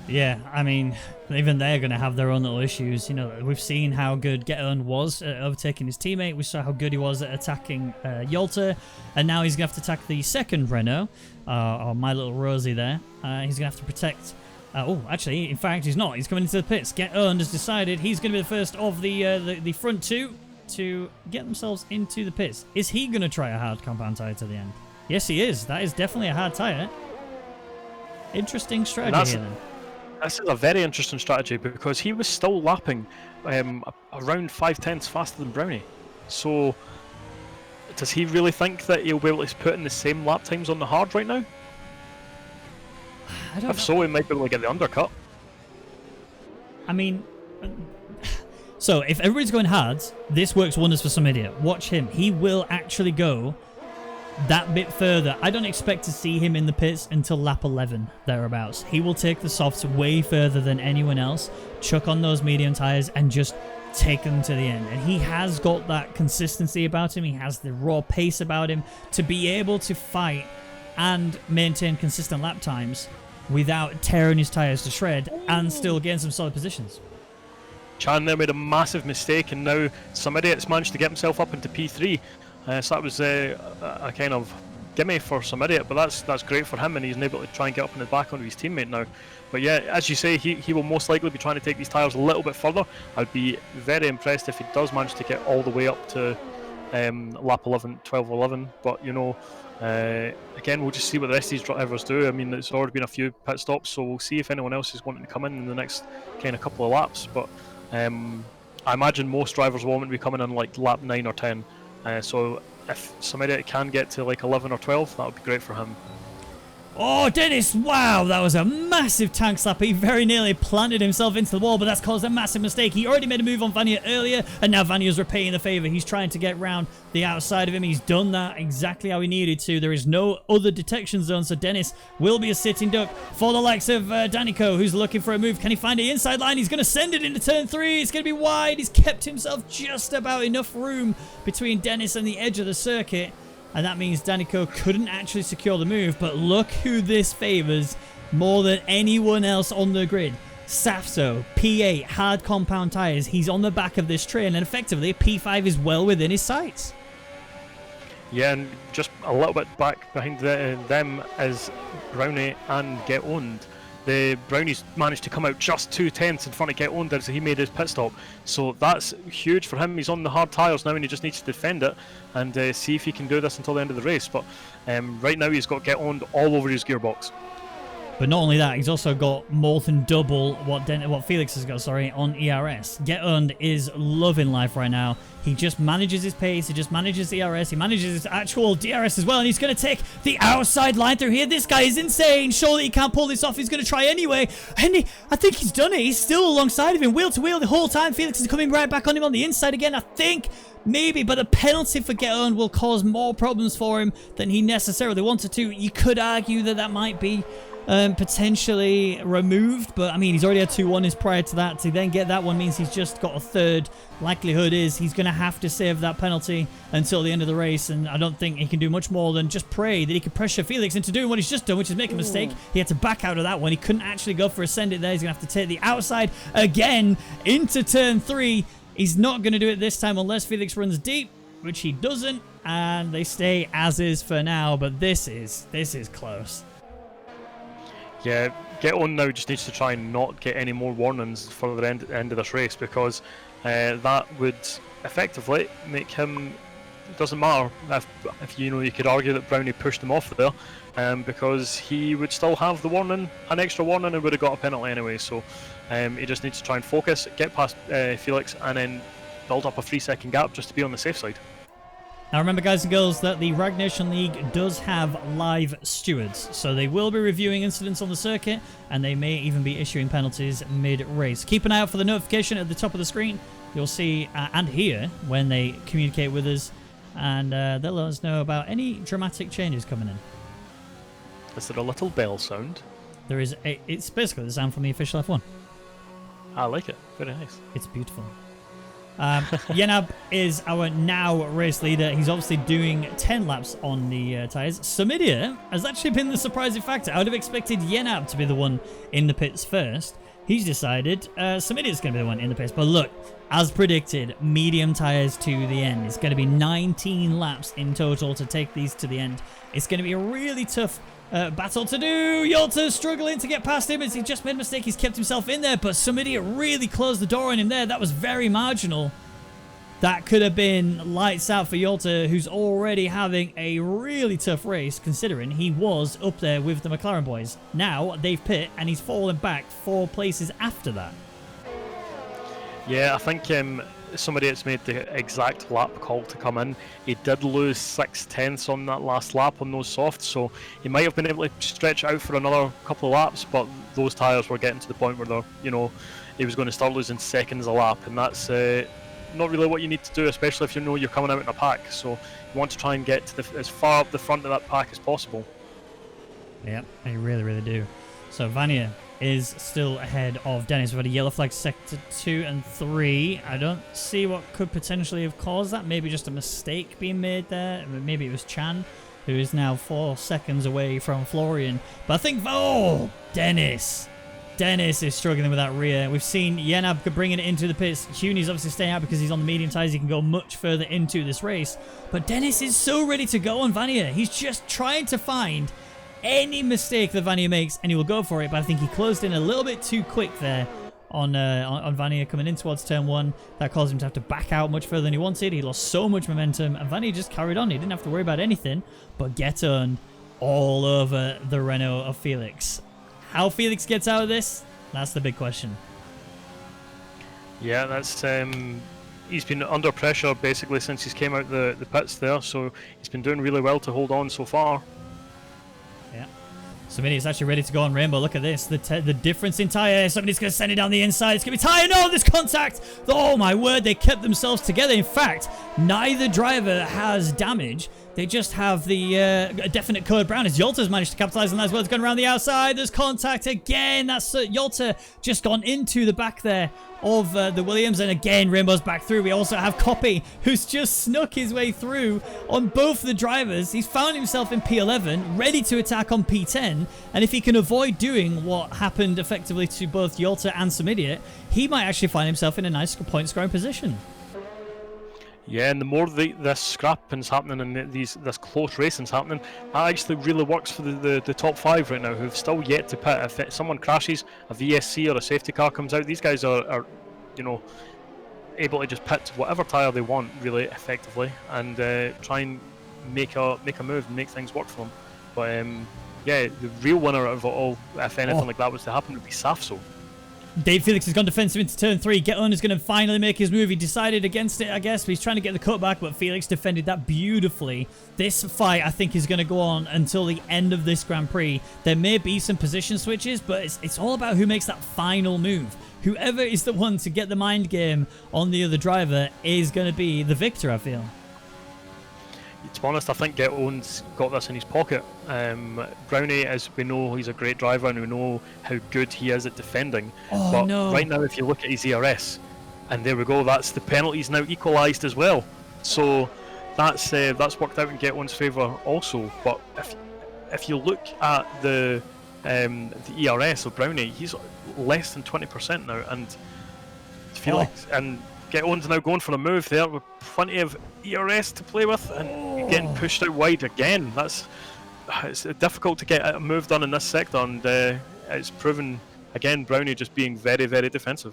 Yeah, I mean, even they're going to have their own little issues. You know, we've seen how good Get Owned was at overtaking his teammate. We saw how good he was at attacking Yalta, and now he's going to have to attack the second Renault, or My Little Rosie there. He's going to have to protect... oh, actually, in fact, he's not. He's coming into the pits. Get Owned has decided he's going to be the first of the front two to get themselves into the pits. Is he going to try a hard compound tyre to the end? Yes, he is. That is definitely a hard tyre. Interesting strategy here, then. This is a very interesting strategy because he was still lapping around 5/10 faster than Brownie. So, does he really think that he'll be able to put in the same lap times on the hard right now? I don't know. If so, he might be able to get the undercut. I mean, so if everybody's going hard, this works wonders for some idiot. Watch him. He will actually go that bit further. I don't expect to see him in the pits until lap 11, thereabouts. He will take the softs way further than anyone else, chuck on those medium tires, and just take them to the end. And he has got that consistency about him. He has the raw pace about him to be able to fight and maintain consistent lap times without tearing his tires to shred and still getting some solid positions. Chan there made a massive mistake, and now some idiot's managed to get himself up into P3. So that was a kind of gimme for some idiot, but that's great for him, and he's able to try and get up in the back onto his teammate now. But yeah, as you say, he will most likely be trying to take these tyres a little bit further. I'd be very impressed if he does manage to get all the way up to lap 12-11. But you know, again, we'll just see what the rest of these drivers do. I mean, it's already been a few pit stops, so we'll see if anyone else is wanting to come in the next kind of couple of laps. But I imagine most drivers will want to be coming in like lap 9 or 10. So if somebody can get to like 11 or 12, that would be great for him. Oh, Dennis, wow, that was a massive tank slap. He very nearly planted himself into the wall, but that's caused a massive mistake. He already made a move on Vanya earlier, and now Vanya's repaying the favor. He's trying to get round the outside of him. He's done that exactly how he needed to. There is no other detection zone, so Dennis will be a sitting duck for the likes of Danico, who's looking for a move. Can he find the inside line? He's going to send it into turn 3. It's going to be wide. He's kept himself just about enough room between Dennis and the edge of the circuit. And that means Danico couldn't actually secure the move, but look who this favors more than anyone else on the grid. Safso, P8, hard compound tires. He's on the back of this train, and effectively P5 is well within his sights. Yeah, and just a little bit back behind them is Brownie and Get Owned. The Brownies managed to come out just 2/10 in front of Get Owned as he made his pit stop. So that's huge for him. He's on the hard tyres now, and he just needs to defend it and see if he can do this until the end of the race. But right now he's got Get Owned all over his gearbox. But not only that, he's also got more than double what Felix has got, on ERS. Get Owned is loving life right now. He just manages his pace, he just manages the ERS, he manages his actual DRS as well, and he's going to take the outside line through here. This guy is insane. Surely he can't pull this off. He's going to try anyway. And I think he's done it. He's still alongside of him, wheel to wheel the whole time. Felix is coming right back on him on the inside again, I think. Maybe, but the penalty for Get Owned will cause more problems for him than he necessarily wanted to. You could argue that that might be potentially removed, but I mean, he's already had 2 warnings prior to that. To then get that one means he's just got a third. Likelihood is he's going to have to save that penalty until the end of the race, and I don't think he can do much more than just pray that he can pressure Felix into doing what he's just done, which is make a mistake. He had to back out of that one. He couldn't actually go for a send it there. He's going to have to take the outside again into turn 3. He's not going to do it this time unless Felix runs deep, which he doesn't, and they stay as is for now, but this is close. Yeah, Get On now just needs to try and not get any more warnings for the end of this race, because that would effectively make him. It doesn't matter if you could argue that Brownie pushed him off there, because he would still have the warning, an extra warning, and would have got a penalty anyway. So he just needs to try and focus, get past Felix, and then build up a 3-second gap just to be on the safe side. Now remember, guys and girls, that the Rwagnation League does have live stewards, so they will be reviewing incidents on the circuit, and they may even be issuing penalties mid-race. Keep an eye out for the notification at the top of the screen. You'll see and hear when they communicate with us, and they'll let us know about any dramatic changes coming in. Is there a little bell sound? There is. It's basically the sound from the official F1. I like it. Very nice. It's beautiful. Yenab is our now race leader. He's obviously doing 10 laps on the tyres. Samidia has actually been the surprising factor. I would have expected Yenab to be the one in the pits first. He's decided Samidia is going to be the one in the pits. But look, as predicted, medium tyres to the end. It's going to be 19 laps in total to take these to the end. It's going to be a really tough battle to do. Yolta's struggling to get past him as he just made a mistake. He's kept himself in there, but some idiot really closed the door on him there. That was very marginal. That could have been lights out for Yolta, who's already having a really tough race, considering he was up there with the McLaren boys. Now they've pit, and he's fallen back 4 places after that. Yeah, I think somebody that's made the exact lap call to come in. He did lose 6/10 on that last lap on those softs, so he might have been able to stretch out for another couple of laps, but those tyres were getting to the point where they're, he was going to start losing seconds a lap, and that's not really what you need to do, especially if you know you're coming out in a pack. So you want to try and get to as far up the front of that pack as possible. Yep, you really, really do. So Vanya is still ahead of Dennis. We've got a yellow flag sector 2 and 3. I don't see what could potentially have caused that. Maybe just a mistake being made there. Maybe it was Chan, who is now 4 seconds away from Florian. But I think, oh, Dennis is struggling with that rear. We've seen Yenab bringing it into the pits. Huni's obviously staying out because he's on the medium tyres. He can go much further into this race. But Dennis is so ready to go on Vanya. He's just trying to find any mistake that Vanya makes, and he will go for it. But I think he closed in a little bit too quick there on Vanya coming in towards turn 1. That caused him to have to back out much further than he wanted. He lost so much momentum, and Vanya just carried on. He didn't have to worry about anything but get owned all over the Renault of Felix. How Felix gets out of this, that's the big question. Yeah, that's he's been under pressure basically since he's came out the pits there, so he's been doing really well to hold on so far. Yeah. Somebody is actually ready to go on Rainbow. Look at this. The difference in tyre. Somebody's going to send it down the inside. It's going to be tyre. No, there's contact. Oh, my word. They kept themselves together. In fact, neither driver has damage. They just have the definite code brown as Yolta's managed to capitalize on that as well. It's going around the outside. There's contact again. That's Yolta just gone into the back there of the Williams. And again, Rainbow's back through. We also have Copy, who's just snuck his way through on both the drivers. He's found himself in P11, ready to attack on P10. And if he can avoid doing what happened effectively to both Yolta and Samidiot, he might actually find himself in a nice point scoring position. Yeah, and the more this scrapping's happening and this close racing's happening, that actually really works for the top 5 right now, who've still yet to pit. If someone crashes, a VSC or a safety car comes out, these guys are you know, able to just pit whatever tyre they want really effectively and try and make a move and make things work for them. But yeah, the real winner of it all, if anything like that was to happen, would be Safso. Dave Felix has gone defensive into turn 3. Get-On is going to finally make his move. He decided against it, I guess. But he's trying to get the cutback, but Felix defended that beautifully. This fight, I think, is going to go on until the end of this Grand Prix. There may be some position switches, but it's all about who makes that final move. Whoever is the one to get the mind game on the other driver is going to be the victor, I feel. To be honest, I think Get-On's got this in his pocket. Brownie, as we know, he's a great driver and we know how good he is at defending. Oh, but no. Right now, if you look at his ERS, and there we go, that's the penalties now equalised as well. So that's worked out in Get-On's favour also. But if you look at the ERS of Brownie, he's less than 20% now, and Felix and Get-On's now going for a move there with plenty of ERS to play with, and getting pushed out wide again. It's difficult to get a move done in this sector, and it's proven again Brownie just being very, very defensive.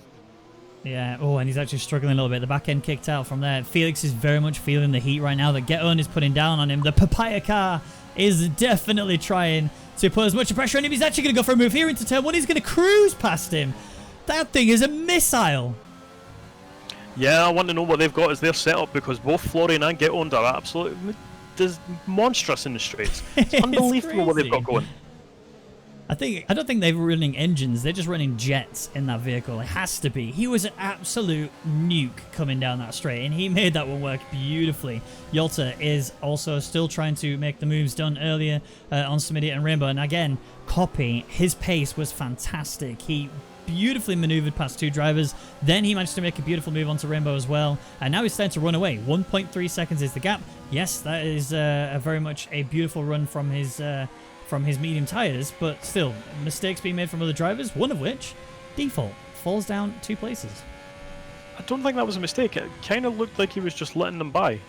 Yeah, and he's actually struggling a little bit. The back end kicked out from there. Felix is very much feeling the heat right now that Get-On is putting down on him. The Papaya car is definitely trying to put as much pressure on him. He's actually going to go for a move here into turn 1. He's going to cruise past him. That thing is a missile. Yeah, I want to know what they've got as their setup, because both Florian and Get-On are absolutely monstrous in the straights. It's unbelievable what they've got going. I don't think they're running engines. They're just running jets in that vehicle. It has to be. He was an absolute nuke coming down that straight, and he made that one work beautifully. Yolta is also still trying to make the moves done earlier on Samidiot and Rainbow. And again, Copy, his pace was fantastic. He beautifully maneuvered past 2 drivers. Then he managed to make a beautiful move onto Rainbow as well. And now he's starting to run away. 1.3 seconds is the gap. Yes, that is very much a beautiful run from his medium tyres, but still, mistakes being made from other drivers, one of which, default, falls down 2 places. I don't think that was a mistake. It kind of looked like he was just letting them by,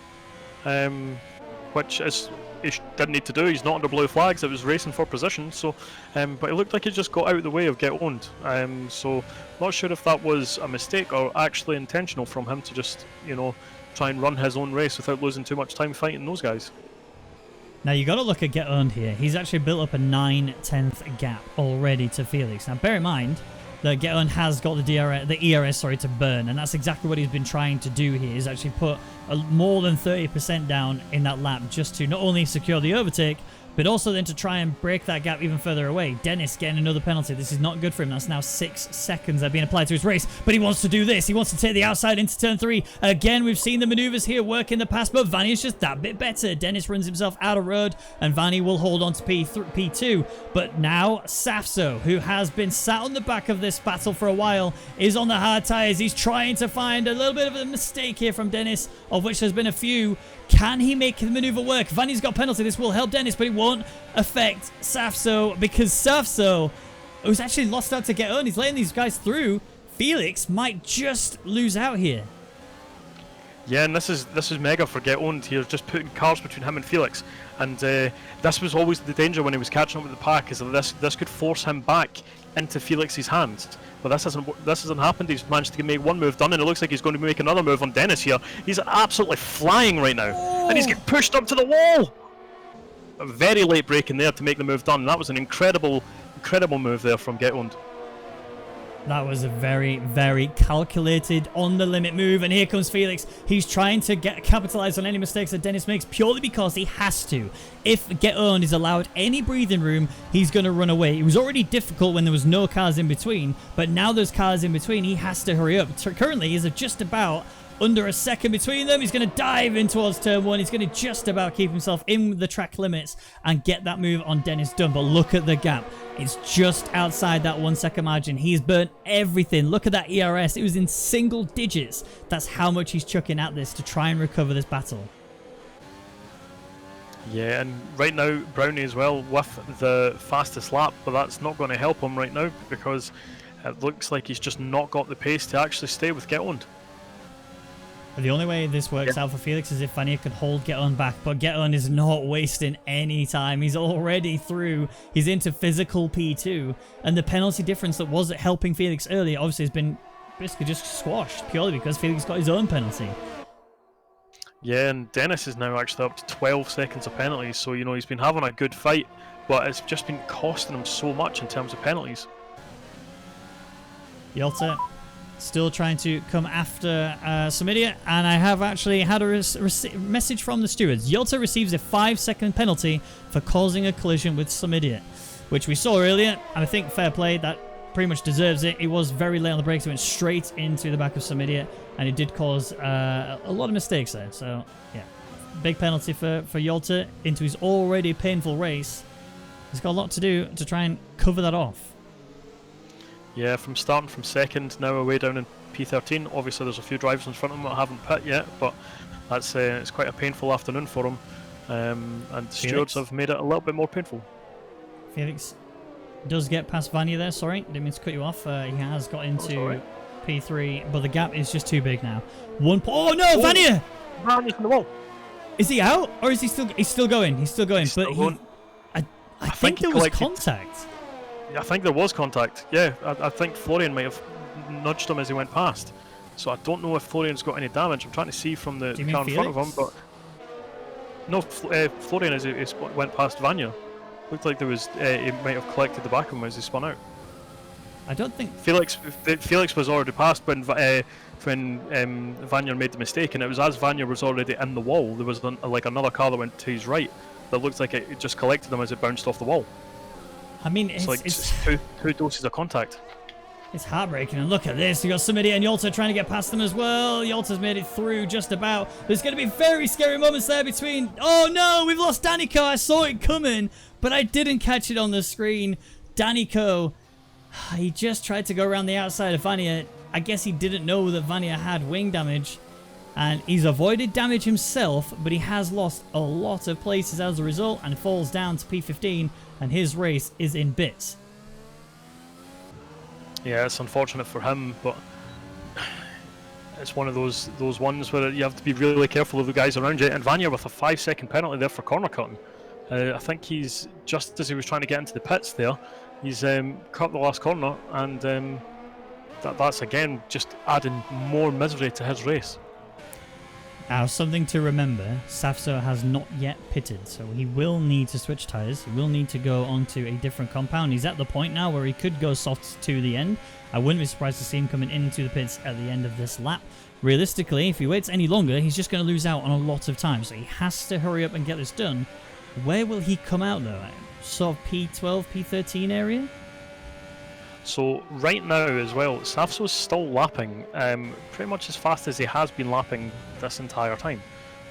which is he didn't need to do. He's not under blue flags. It was racing for position. So, but it looked like he just got out of the way of Get-Owned. So, not sure if that was a mistake or actually intentional from him to just, try and run his own race without losing too much time fighting those guys. Now you got to look at Get-Owned here. He's actually built up a 9/10 gap already to Felix. Now bear in mind that Get-Owned has got the ERS to burn, and that's exactly what he's been trying to do here. Is actually put more than 30% down in that lap just to not only secure the overtake, but also then to try and break that gap even further away. Dennis getting another penalty. This is not good for him. That's now 6 seconds that are being applied to his race, but he wants to do this. He wants to take the outside into turn 3. Again, we've seen the maneuvers here work in the past, but Vanya's just that bit better. Dennis runs himself out of road, and Vanya will hold on to P2. But now Safso, who has been sat on the back of this battle for a while, is on the hard tires. He's trying to find a little bit of a mistake here from Dennis, of which there's been a few. Can he make the maneuver work? Vanya's got a penalty. This will help Dennis, but it won't affect Safso, because Safso, who's actually lost out to get on, he's letting these guys through. Felix might just lose out here. Yeah, and this is mega for Get Owned here, just putting cars between him and Felix. And this was always the danger when he was catching up with the pack, is that this could force him back into Felix's hands. But this hasn't happened. He's managed to make one move done, and it looks like he's going to make another move on Dennis here. He's absolutely flying right now, and he's getting pushed up to the wall. A very late break in there to make the move done. That was an incredible move there from Get Owned. That was a very, very calculated, on-the-limit move. And here comes Felix. He's trying to capitalize on any mistakes that Dennis makes purely because he has to. If Get Owned is allowed any breathing room, he's going to run away. It was already difficult when there was no cars in between, but now there's cars in between. He has to hurry up. Currently, he's just about under a second between them. He's going to dive in towards turn 1. He's going to just about keep himself in the track limits and get that move on Dennis done. But look at the gap. It's just outside that 1 second margin. He's burnt everything. Look at that ERS. It was in single digits. That's how much he's chucking at this to try and recover this battle. Yeah, and right now Brownie as well with the fastest lap, but that's not going to help him right now, because it looks like he's just not got the pace to actually stay with Get Owned. The only way this works out for Felix is if Vanya could hold Get On back, but Get On is not wasting any time. He's already through. He's into physical P2, and the penalty difference that was helping Felix earlier obviously has been basically just squashed purely because Felix got his own penalty. Yeah, and Dennis is now actually up to 12 seconds of penalties, so you know he's been having a good fight, but it's just been costing him so much in terms of penalties. Yelta still trying to come after Samidia, and I have actually had a message from the stewards. Yelta receives a 5-second penalty for causing a collision with Samidia, which we saw earlier, and I think fair play, that pretty much deserves it. It was very late on the brakes. It went straight into the back of Samidia, and it did cause a lot of mistakes there. So, yeah, big penalty for Yelta into his already painful race. He's got a lot to do to try and cover that off. Yeah, from starting from second, now away down in P13. Obviously, there's a few drivers in front of him that haven't pit yet, but that's it's quite a painful afternoon for him, and the stewards have made it a little bit more painful. Felix does get past Vanya there. Sorry, didn't mean to cut you off. He has got into P3, but the gap is just too big now. Oh no, Vanya! Vanya's in the wall. Is he out, or is he still? He's still going. He's still going. I think there was contact. I think there was contact. Yeah, I think Florian might have nudged him as he went past. So I don't know if Florian's got any damage. I'm trying to see from the car in front of him, but no, Florian as he went past Vanya. Looked like there was he might have collected the back of him as he spun out. I don't think Felix was already past when Vanya made the mistake, and it was as Vanya was already in the wall. There was like another car that went to his right that looked like it just collected him as it bounced off the wall. I mean, it's like two doses of contact. It's heartbreaking, and look at this. You got Samidia and Yolta trying to get past them as well. Yolta's made it through just about. There's going to be very scary moments there between. Oh no, we've lost Danico. I saw it coming, but I didn't catch it on the screen. Danico, he just tried to go around the outside of Vanya. I guess he didn't know that Vanya had wing damage, and he's avoided damage himself, but he has lost a lot of places as a result, and falls down to P15, and his race is in bits. Yeah, it's unfortunate for him, but it's one of those ones where you have to be really careful of the guys around you. And Vanya with a 5-second penalty there for corner cutting. I think he's, just as he was trying to get into the pits there, he's cut the last corner, and that's again just adding more misery to his race. Now, something to remember, Safso has not yet pitted, so he will need to switch tyres. He will need to go onto a different compound. He's at the point now where he could go soft to the end. I wouldn't be surprised to see him coming into the pits at the end of this lap. Realistically, if he waits any longer, he's just going to lose out on a lot of time, so he has to hurry up and get this done. Where will he come out though? Sort of P12, P13 area? So right now as well, Safso's still lapping pretty much as fast as he has been lapping this entire time.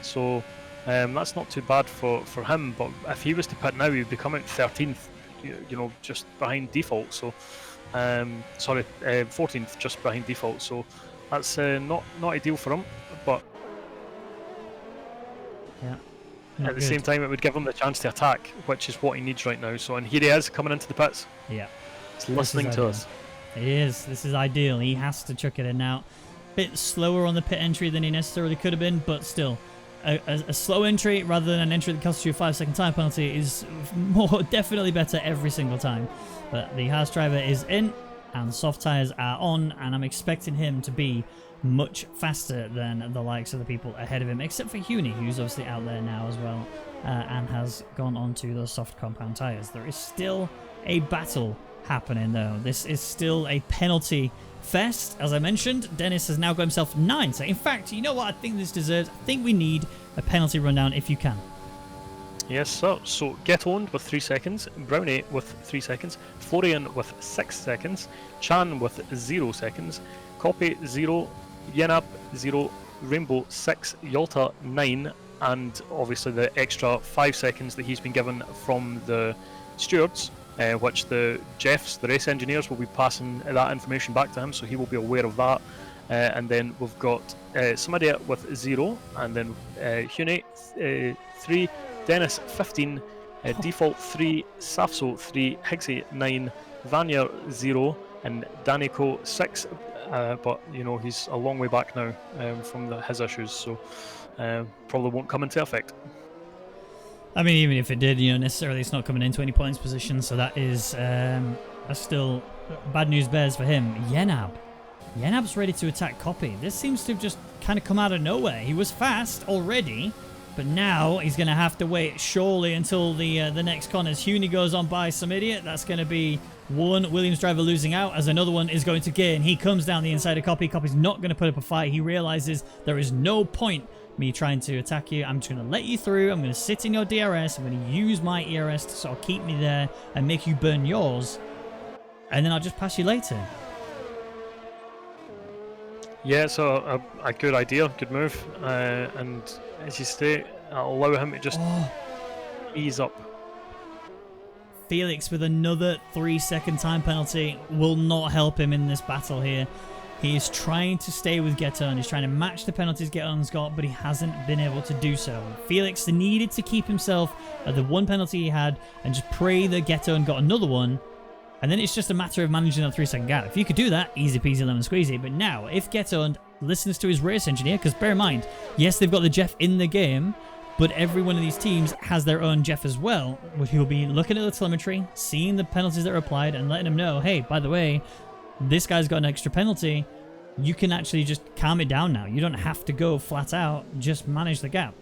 So that's not too bad for him, but if he was to pit now, he would be coming 13th, you know, just behind default. So, 14th, just behind default. So that's not ideal for him, but yeah, at the same time, it would give him the chance to attack, which is what he needs right now. So, and here he is coming into the pits. Yeah. It's listening to us. It is. This is ideal. He has to chuck it in now. Bit slower on the pit entry than he necessarily could have been, but still. A slow entry rather than an entry that costs you a 5-second time penalty is definitely better every single time. But the Haas driver is in and soft tyres are on, and I'm expecting him to be much faster than the likes of the people ahead of him, except for Huni, who's obviously out there now as well and has gone on to those soft compound tyres. There is still a battle happening though. This is still a penalty fest. As I mentioned, Dennis has now got himself 9. So in fact, you know what I think this deserves? I think we need a penalty rundown if you can. Yes, sir. So Get Owned with 3 seconds, Brownie with 3 seconds, Florian with 6 seconds, Chan with 0 seconds, Copy 0, Yenab 0, Rainbow 6, Yalta 9, and obviously the extra 5 seconds that he's been given from the stewards, which the Jeffs, the race engineers, will be passing that information back to him, so he will be aware of that. And then we've got Samadia with 0, and then Hune 3, Dennis 15, Default 3, Safso 3, Higgsy 9, Vanya 0, and Daniko 6. But you know, he's a long way back now from his issues, so probably won't come into effect. I mean, even if it did, you know, necessarily it's not coming into any points position, so that is that's still bad news bears for him. Yenab's ready to attack Copy. This seems to have just kind of come out of nowhere. He was fast already, but now he's going to have to wait surely until the next corners. Huni goes on by some idiot. That's going to be one Williams driver losing out as another one is going to gain. He comes down the inside of Copy. Copy's not going to put up a fight. He realizes there is no point me trying to attack you. I'm just going to let you through. I'm going to sit in your DRS. I'm going to use my ERS to sort of keep me there and make you burn yours. And then I'll just pass you later. Yeah, so a good idea, good move. And as you say, I'll allow him to just ease up. Felix with another 3-second time penalty will not help him in this battle here. He is trying to stay with Geton. He's trying to match the penalties Geton's got, but he hasn't been able to do so. Felix needed to keep himself at the one penalty he had and just pray that Geton got another one. And then it's just a matter of managing that 3-second gap. If you could do that, easy peasy lemon squeezy. But now, if Geton listens to his race engineer, because bear in mind, yes, they've got the Jeff in the game, but every one of these teams has their own Jeff as well, which he'll be looking at the telemetry, seeing the penalties that are applied, and letting him know, hey, by the way, this guy's got an extra penalty. You can actually just calm it down now. You don't have to go flat out. Just manage the gap.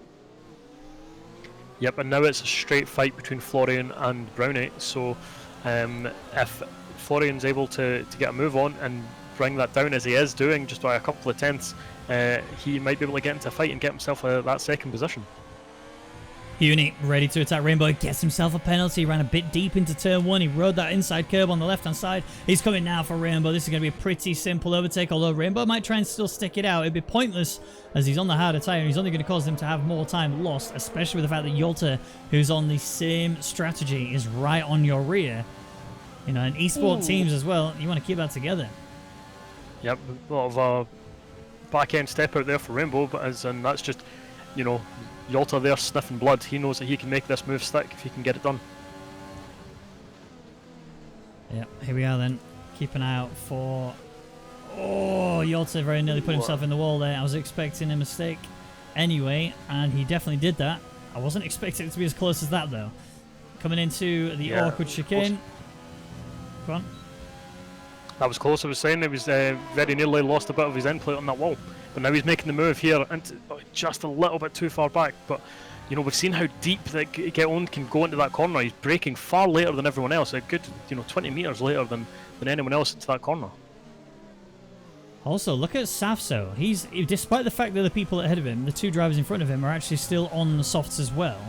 Yep, and now it's a straight fight between Florian and Brownie. So if Florian's able to get a move on and bring that down as he is doing, just by a couple of tenths, he might be able to get into a fight and get himself that second position. Huni ready to attack Rainbow. He gets himself a penalty. Ran a bit deep into turn 1. He rode that inside curb on the left-hand side. He's coming now for Rainbow. This is going to be a pretty simple overtake, although Rainbow might try and still stick it out. It'd be pointless as he's on the harder tyre, and he's only going to cause them to have more time lost, especially with the fact that Yalta, who's on the same strategy, is right on your rear. You know, and esport teams as well, you want to keep that together. Yep, a lot of back-end step out there for Rainbow, but and that's just, you know, Yalta there sniffing blood. He knows that he can make this move stick if he can get it done. Yep, here we are then. Keep an eye out for... Oh, Yalta very nearly put himself in the wall there. I was expecting a mistake anyway, and he definitely did that. I wasn't expecting it to be as close as that, though. Coming into the awkward chicane. Come on. That was close, I was saying. He was very nearly lost a bit of his end plate on that wall. But now he's making the move here, and just a little bit too far back. But, you know, we've seen how deep that Get On can go into that corner. He's braking far later than everyone else. A good, 20 metres later than anyone else into that corner. Also, look at Safso. Despite the fact that the people ahead of him, the two drivers in front of him, are actually still on the softs as well.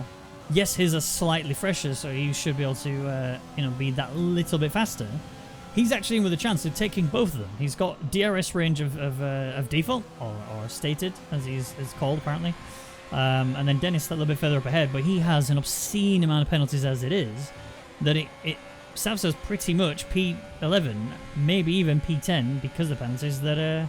Yes, his are slightly fresher, so he should be able to, be that little bit faster. He's actually in with a chance of taking both of them. He's got DRS range of default, or stated, as he's called apparently. And then Dennis a little bit further up ahead, but he has an obscene amount of penalties as it is, that Savso's pretty much P11, maybe even P10, because of the penalties that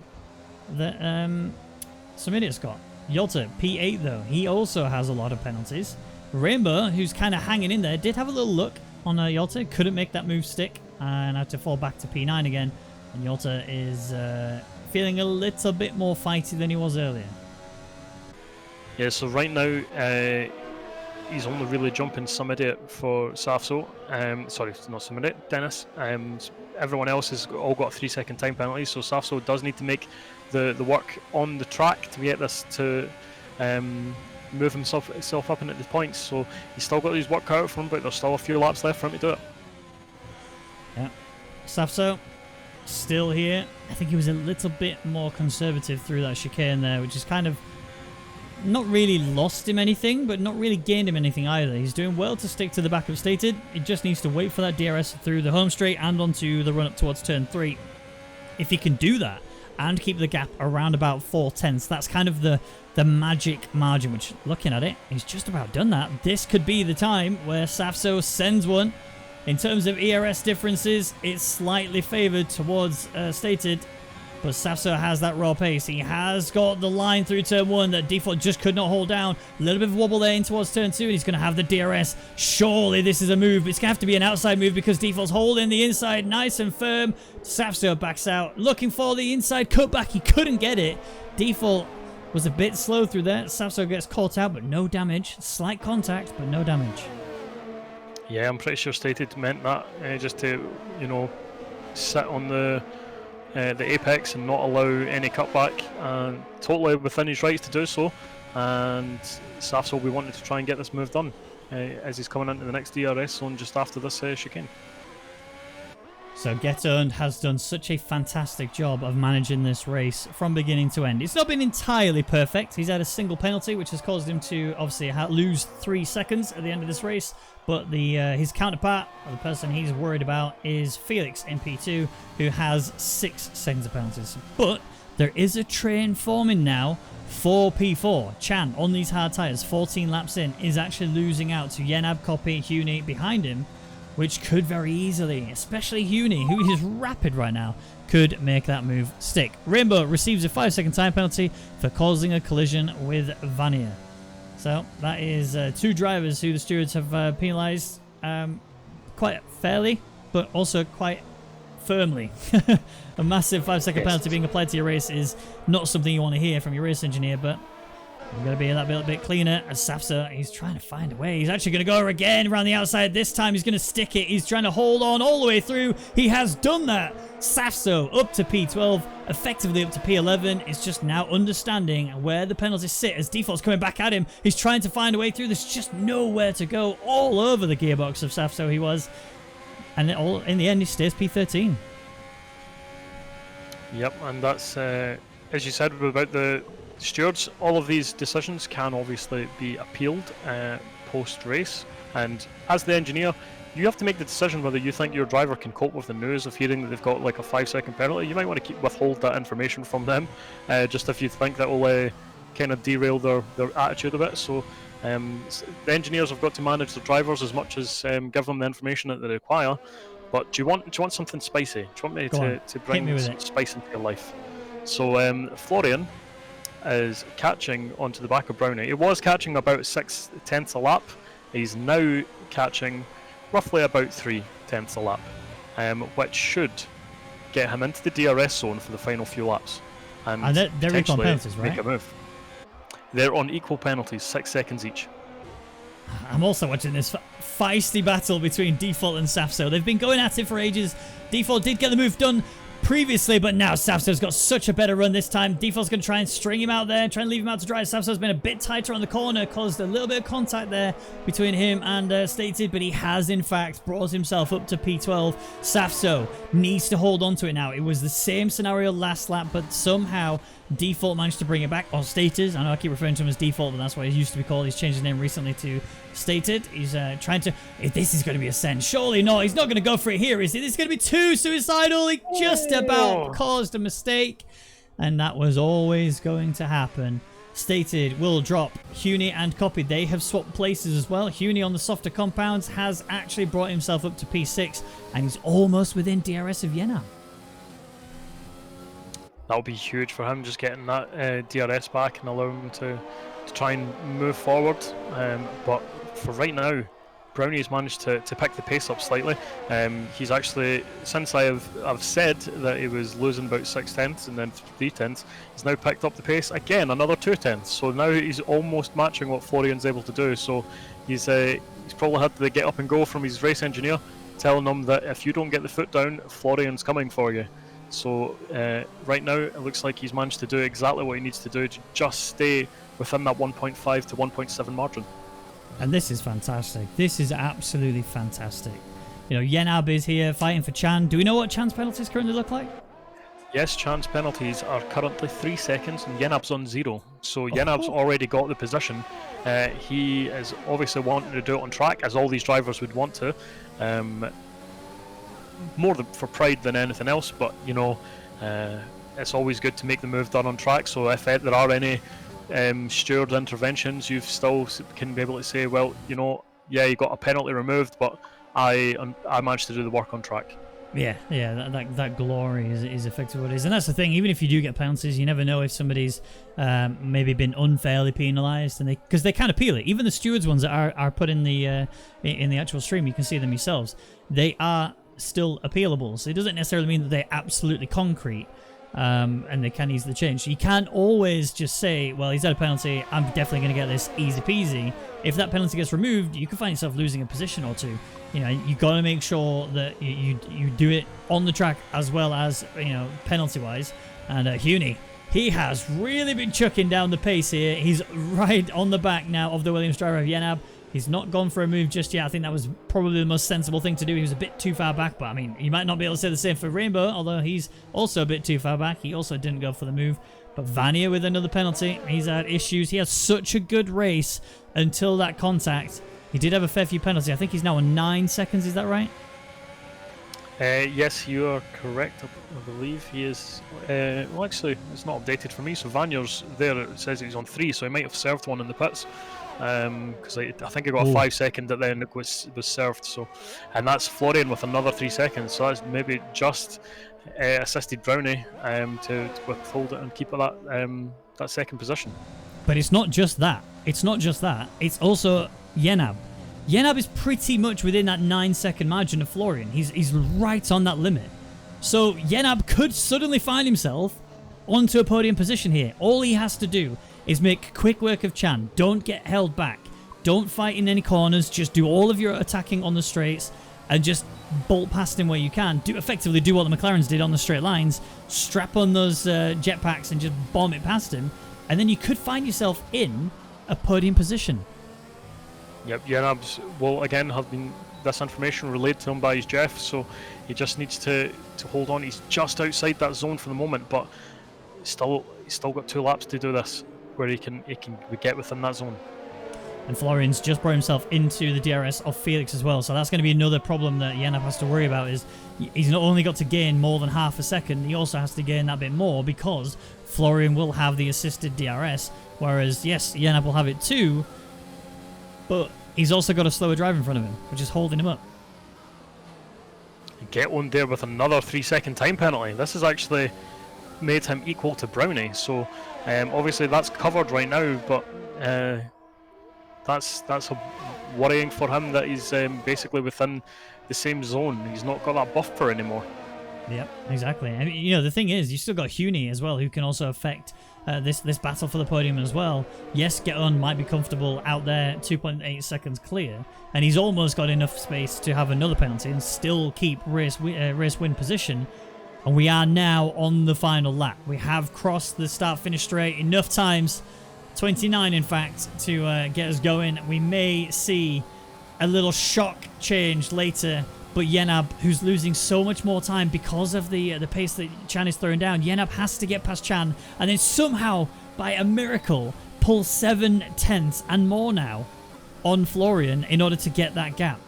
some idiots got. Yolta, P8 though, he also has a lot of penalties. Rainbow, who's kind of hanging in there, did have a little look on Yolta, couldn't make that move stick, and had to fall back to P9 again. And Yolta is feeling a little bit more fighty than he was earlier. Yeah, so right now, he's only really jumping some idiot for Safso. Sorry, not some idiot, Dennis. Everyone else has all got 3-second time penalties, so Safso does need to make the work on the track to get this to move himself up into the points. So he's still got his work cut out for him, but there's still a few laps left for him to do it. Yeah, Safso still here. I think he was a little bit more conservative through that chicane there, which is kind of not really lost him anything, but not really gained him anything either. He's doing well to stick to the back of stated. He just needs to wait for that DRS through the home straight and onto the run up towards turn 3. If he can do that and keep the gap around about 4/10, that's kind of the magic margin, which, looking at it, he's just about done that. This could be the time where Safso sends one. In terms of ERS differences, it's slightly favoured towards stated, but Safso has that raw pace. He has got the line through turn 1 that Default just could not hold down. A little bit of wobble there in towards turn 2, and he's going to have the DRS. Surely this is a move. It's going to have to be an outside move because Default's holding the inside nice and firm. Safso backs out, looking for the inside cutback. He couldn't get it. Default was a bit slow through there. Safso gets caught out, but no damage. Slight contact, but no damage. Yeah, I'm pretty sure stated meant that just to, sit on the apex and not allow any cutback, and totally within his rights to do so. And Safs will be wanting to try and get this move done as he's coming into the next DRS zone just after this chicane. So Get Earned has done such a fantastic job of managing this race from beginning to end. It's not been entirely perfect. He's had a single penalty, which has caused him to obviously lose 3 seconds at the end of this race. But his counterpart, or the person he's worried about, is Felix in P2, who has 6 seconds of penalties. But there is a train forming now for P4. Chan, on these hard tyres, 14 laps in, is actually losing out to Yenab, Copy, Huni behind him, which could very easily, especially Huni, who is rapid right now, could make that move stick. Rainbow receives a 5-second time penalty for causing a collision with Vania. So that is 2 drivers who the stewards have penalised quite fairly, but also quite firmly. A massive 5-second penalty being applied to your race is not something you want to hear from your race engineer, but we're going to be a little bit cleaner. As Safsa, he's trying to find a way. He's actually going to go again around the outside. This time he's going to stick it. He's trying to hold on all the way through. He has done that. Safso up to P12, effectively up to P11. It's just now understanding where the penalties sit as Default's coming back at him. He's trying to find a way through. There's just nowhere to go. All over the gearbox of Safso he was. And in the end, he stays P13. Yep, and that's, as you said about the stewards, all of these decisions can obviously be appealed post-race, and as the engineer, you have to make the decision whether you think your driver can cope with the news of hearing that they've got like a 5-second penalty. You might want to withhold that information from them, just if you think that will kind of derail their attitude a bit. So the engineers have got to manage the drivers as much as give them the information that they require. But do you want something spicy? Do you want me to bring some spice into your life? So Florian is catching onto the back of Brownie. He was catching about 6/10 a lap. He's now catching roughly about 3/10 a lap, which should get him into the DRS zone for the final few laps. And they're equal penalties, right? Make a move. They're on equal penalties, 6 seconds each. I'm also watching this feisty battle between Default and Safso. They've been going at it for ages. Default did get the move done previously, but now Safso's got such a better run this time. Default's going to try and string him out there, try and leave him out to dry. Safso's been a bit tighter on the corner, caused a little bit of contact there between him and Stated, but he has in fact brought himself up to P12. Safso needs to hold on to it now. It was the same scenario last lap, but somehow Default managed to bring it back, or Stated. I know I keep referring to him as Default, but that's what he used to be called. He's changed his name recently to Stated. He's trying to... If this is going to be a send, surely not. He's not going to go for it here, is he? This is going to be too suicidal. He just about caused a mistake, and that was always going to happen. Stated will drop Huni and Copy. They have swapped places as well. Huni on the softer compounds has actually brought himself up to P6, and he's almost within DRS of Yenab. That'll be huge for him, just getting that DRS back and allow him to try and move forward. But for right now, Brownie's managed to pick the pace up slightly. He's actually, since I've said that he was losing about 6/10 and then 3/10, he's now picked up the pace again, another 2/10. So now he's almost matching what Florian's able to do. So he's probably had to get up and go from his race engineer, telling him that if you don't get the foot down, Florian's coming for you. So right now it looks like he's managed to do exactly what he needs to do to just stay within that 1.5 to 1.7 margin. And this is fantastic. This is absolutely fantastic. You know, Yenab is here fighting for Chan. Do we know what Chan's penalties currently look like? Yes, Chan's penalties are currently 3 seconds and Yenab's on 0. So Yenab's already got the position. He is obviously wanting to do it on track, as all these drivers would want to. More for pride than anything else, but you know, it's always good to make the move done on track. So if there are any steward interventions, you still can be able to say, well, you know, yeah, you got a penalty removed, but I managed to do the work on track. Yeah, that glory is effectively what it is. And that's the thing, even if you do get penalties, you never know if somebody's maybe been unfairly penalised, and because they can appeal it. Even the stewards ones that are put in the actual stream, you can see them yourselves. They are still appealable, so it doesn't necessarily mean that they're absolutely concrete. And they can easily change. You can't always just say, well, he's had a penalty, I'm definitely going to get this easy peasy. If that penalty gets removed, you can find yourself losing a position or two. You know, you got to make sure that you do it on the track as well as, you know, penalty wise. And Huni, he has really been chucking down the pace here. He's right on the back now of the Williams driver of Yenab. He's not gone for a move just yet. I think that was probably the most sensible thing to do. He was a bit too far back, but I mean, you might not be able to say the same for Rainbow, although he's also a bit too far back. He also didn't go for the move. But Vanya with another penalty. He's had issues. He had such a good race until that contact. He did have a fair few penalties. I think he's now on 9 seconds. Is that right? Yes, you are correct. I believe he is. Well, actually, it's not updated for me. So Vanya's there. It says he's on 3, so he might have served one in the pits. Because I think he got a 5 second that then was served. So, and that's Florian with another 3 seconds. So that's maybe just assisted Brownie to withhold it and keep it that second position. But it's not just that. It's not just that. It's also Yenab. Yenab is pretty much within that 9 second margin of Florian. He's right on that limit. So Yenab could suddenly find himself onto a podium position here. All he has to do is make quick work of Chan. Don't get held back. Don't fight in any corners. Just do all of your attacking on the straights and just bolt past him where you can. Effectively do what the McLarens did on the straight lines. Strap on those jetpacks and just bomb it past him. And then you could find yourself in a podium position. Yep, Yenab's will again have been this information relayed to him by his Jeff, so he just needs to hold on. He's just outside that zone for the moment, but he's still got 2 laps to do this, where he can get within that zone. And Florian's just brought himself into the DRS of Felix as well, so that's going to be another problem that Yenab has to worry about. Is he's not only got to gain more than half a second, he also has to gain that bit more, because Florian will have the assisted DRS, whereas yes, Yenab will have it too, but he's also got a slower driver in front of him, which is holding him up. Get one there with another 3 second time penalty. This has actually made him equal to Brownie, so obviously that's covered right now, but that's worrying for him that he's basically within the same zone. He's not got that buffer anymore. Yep, exactly. I mean, you know, the thing is, you still got Huni as well, who can also affect this battle for the podium as well. Yes, Get On might be comfortable out there, 2.8 seconds clear, and he's almost got enough space to have another penalty and still keep race win position. And we are now on the final lap. We have crossed the start-finish straight enough times, 29 in fact, to get us going. We may see a little shock change later, but Yenab, who's losing so much more time because of the pace that Chan is throwing down, Yenab has to get past Chan and then somehow, by a miracle, pull 7 tenths and more now on Florian in order to get that gap.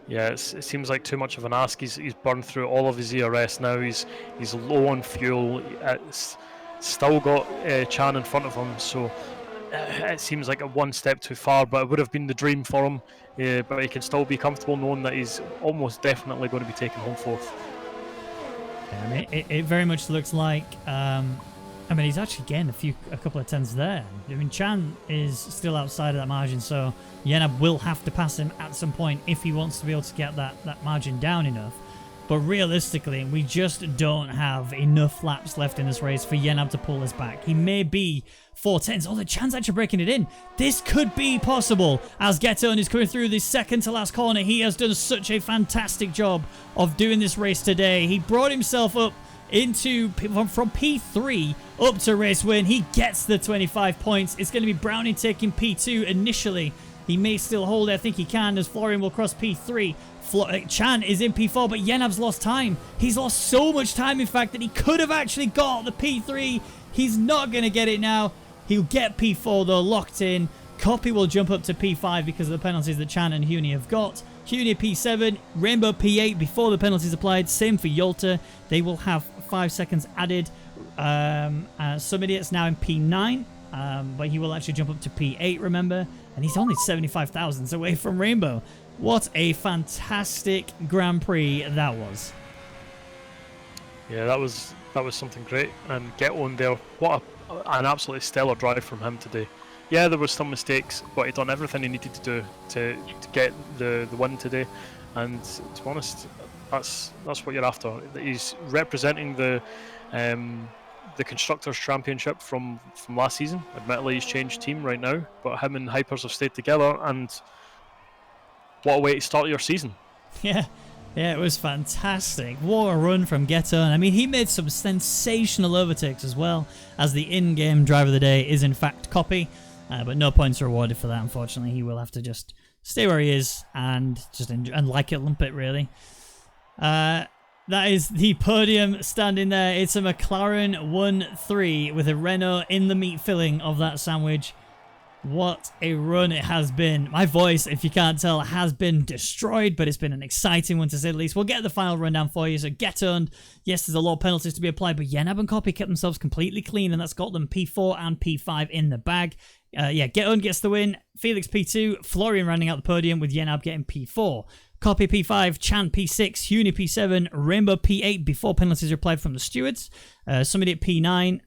Yeah, it seems like too much of an ask. He's burned through all of his ERS now. He's low on fuel. It's still got Chan in front of him, so it seems like a one step too far. But it would have been the dream for him. But he can still be comfortable knowing that he's almost definitely going to be taking home fourth. Yeah, I mean, it very much looks like. I mean, he's actually getting a couple of tenths there. I mean, Chan is still outside of that margin, so Yenab will have to pass him at some point if he wants to be able to get that margin down enough. But realistically, we just don't have enough laps left in this race for Yenab to pull us back. He may be 4 tenths. Oh, the Chan's actually breaking it in. This could be possible as Geton is coming through the second to last corner. He has done such a fantastic job of doing this race today. He brought himself up into from P3 up to race win. He gets the 25 points. It's going to be Browning taking P2 initially. He may still hold it. I think he can, as Florian will cross P3. Chan is in P4, but Yenab's lost time. He's lost so much time, in fact, that he could have actually got the P3. He's not going to get it now. He'll get P4, though, locked in. Copy will jump up to P5 because of the penalties that Chan and Huni have got. Huni P7, Rainbow P8 before the penalties applied. Same for Yolta. They will have 5 seconds added. Some Idiot's now in P9, but he will actually jump up to P8, remember? And he's only 75 thousandths away from Rainbow. What a fantastic Grand Prix that was. Yeah, that was something great. And Get On there, what an absolutely stellar drive from him today. Yeah, there was some mistakes, but he done everything he needed to do to get the win today. And to be honest, that's what you're after. He's representing the Constructors' Championship from last season. Admittedly, he's changed team right now, but him and Hypers have stayed together, and what a way to start your season. Yeah, it was fantastic. What a run from Geton. I mean, he made some sensational overtakes as well, as the in-game driver of the day is in fact Copy, but no points are awarded for that, unfortunately. He will have to just stay where he is and just like it, lump it, really. That is the podium standing there. It's a McLaren 1-3 with a Renault in the meat filling of that sandwich. What a run it has been. My voice, if you can't tell, has been destroyed, but it's been an exciting one to say the least. We'll get the final rundown for you. So Get On. Yes, there's a lot of penalties to be applied, but Yenab and Copy kept themselves completely clean, and that's got them P4 and P5 in the bag. Get On gets the win. Felix P2. Florian rounding out the podium with Yenab getting P4. Copy P5, Chan P6, Huni P7, Rainbow P8 before penalties are applied from the stewards. Somebody at P9,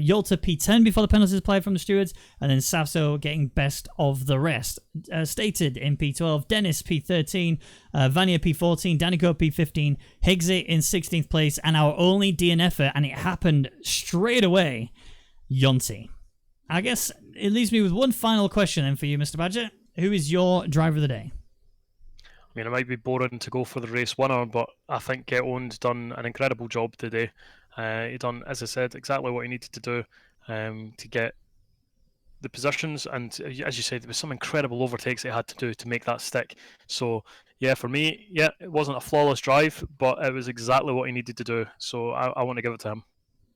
Yolta P10 before the penalties applied from the stewards. And then Safso getting best of the rest. Stated in P12, Dennis P13, Vanya P14, Danico P15, Higgsy in 16th place, and our only DNFer, and it happened straight away, Yonti. I guess it leaves me with one final question then for you, Mr. Badger. Who is your driver of the day? I mean, it might be boring to go for the race winner, but I think Get On's done an incredible job today. He done, as I said, exactly what he needed to do to get the positions, and as you said, there was some incredible overtakes he had to do to make that stick. So yeah, for me, it wasn't a flawless drive, but it was exactly what he needed to do. So I want to give it to him.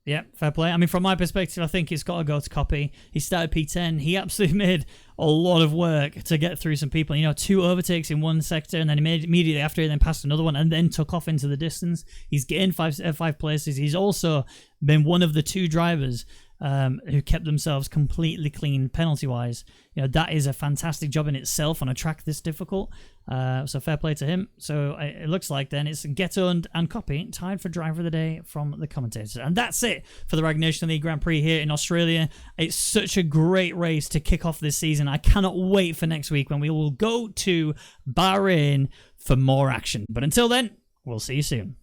Yeah, fair play. I mean, from my perspective, I think it's got to go to Copy. He started P10. He absolutely made a lot of work to get through some people. 2 overtakes in one sector, and then he made immediately after he then passed another one and then took off into the distance. He's gained five places. He's also been one of the 2 drivers who kept themselves completely clean penalty-wise. That is a fantastic job in itself on a track this difficult. So fair play to him. So it looks like then it's Get Owned and Copy tied for driver of the day from the commentators. And that's it for the Rwagnation League Grand Prix here in Australia. It's such a great race to kick off this season. I cannot wait for next week when we will go to Bahrain for more action. But until then, we'll see you soon.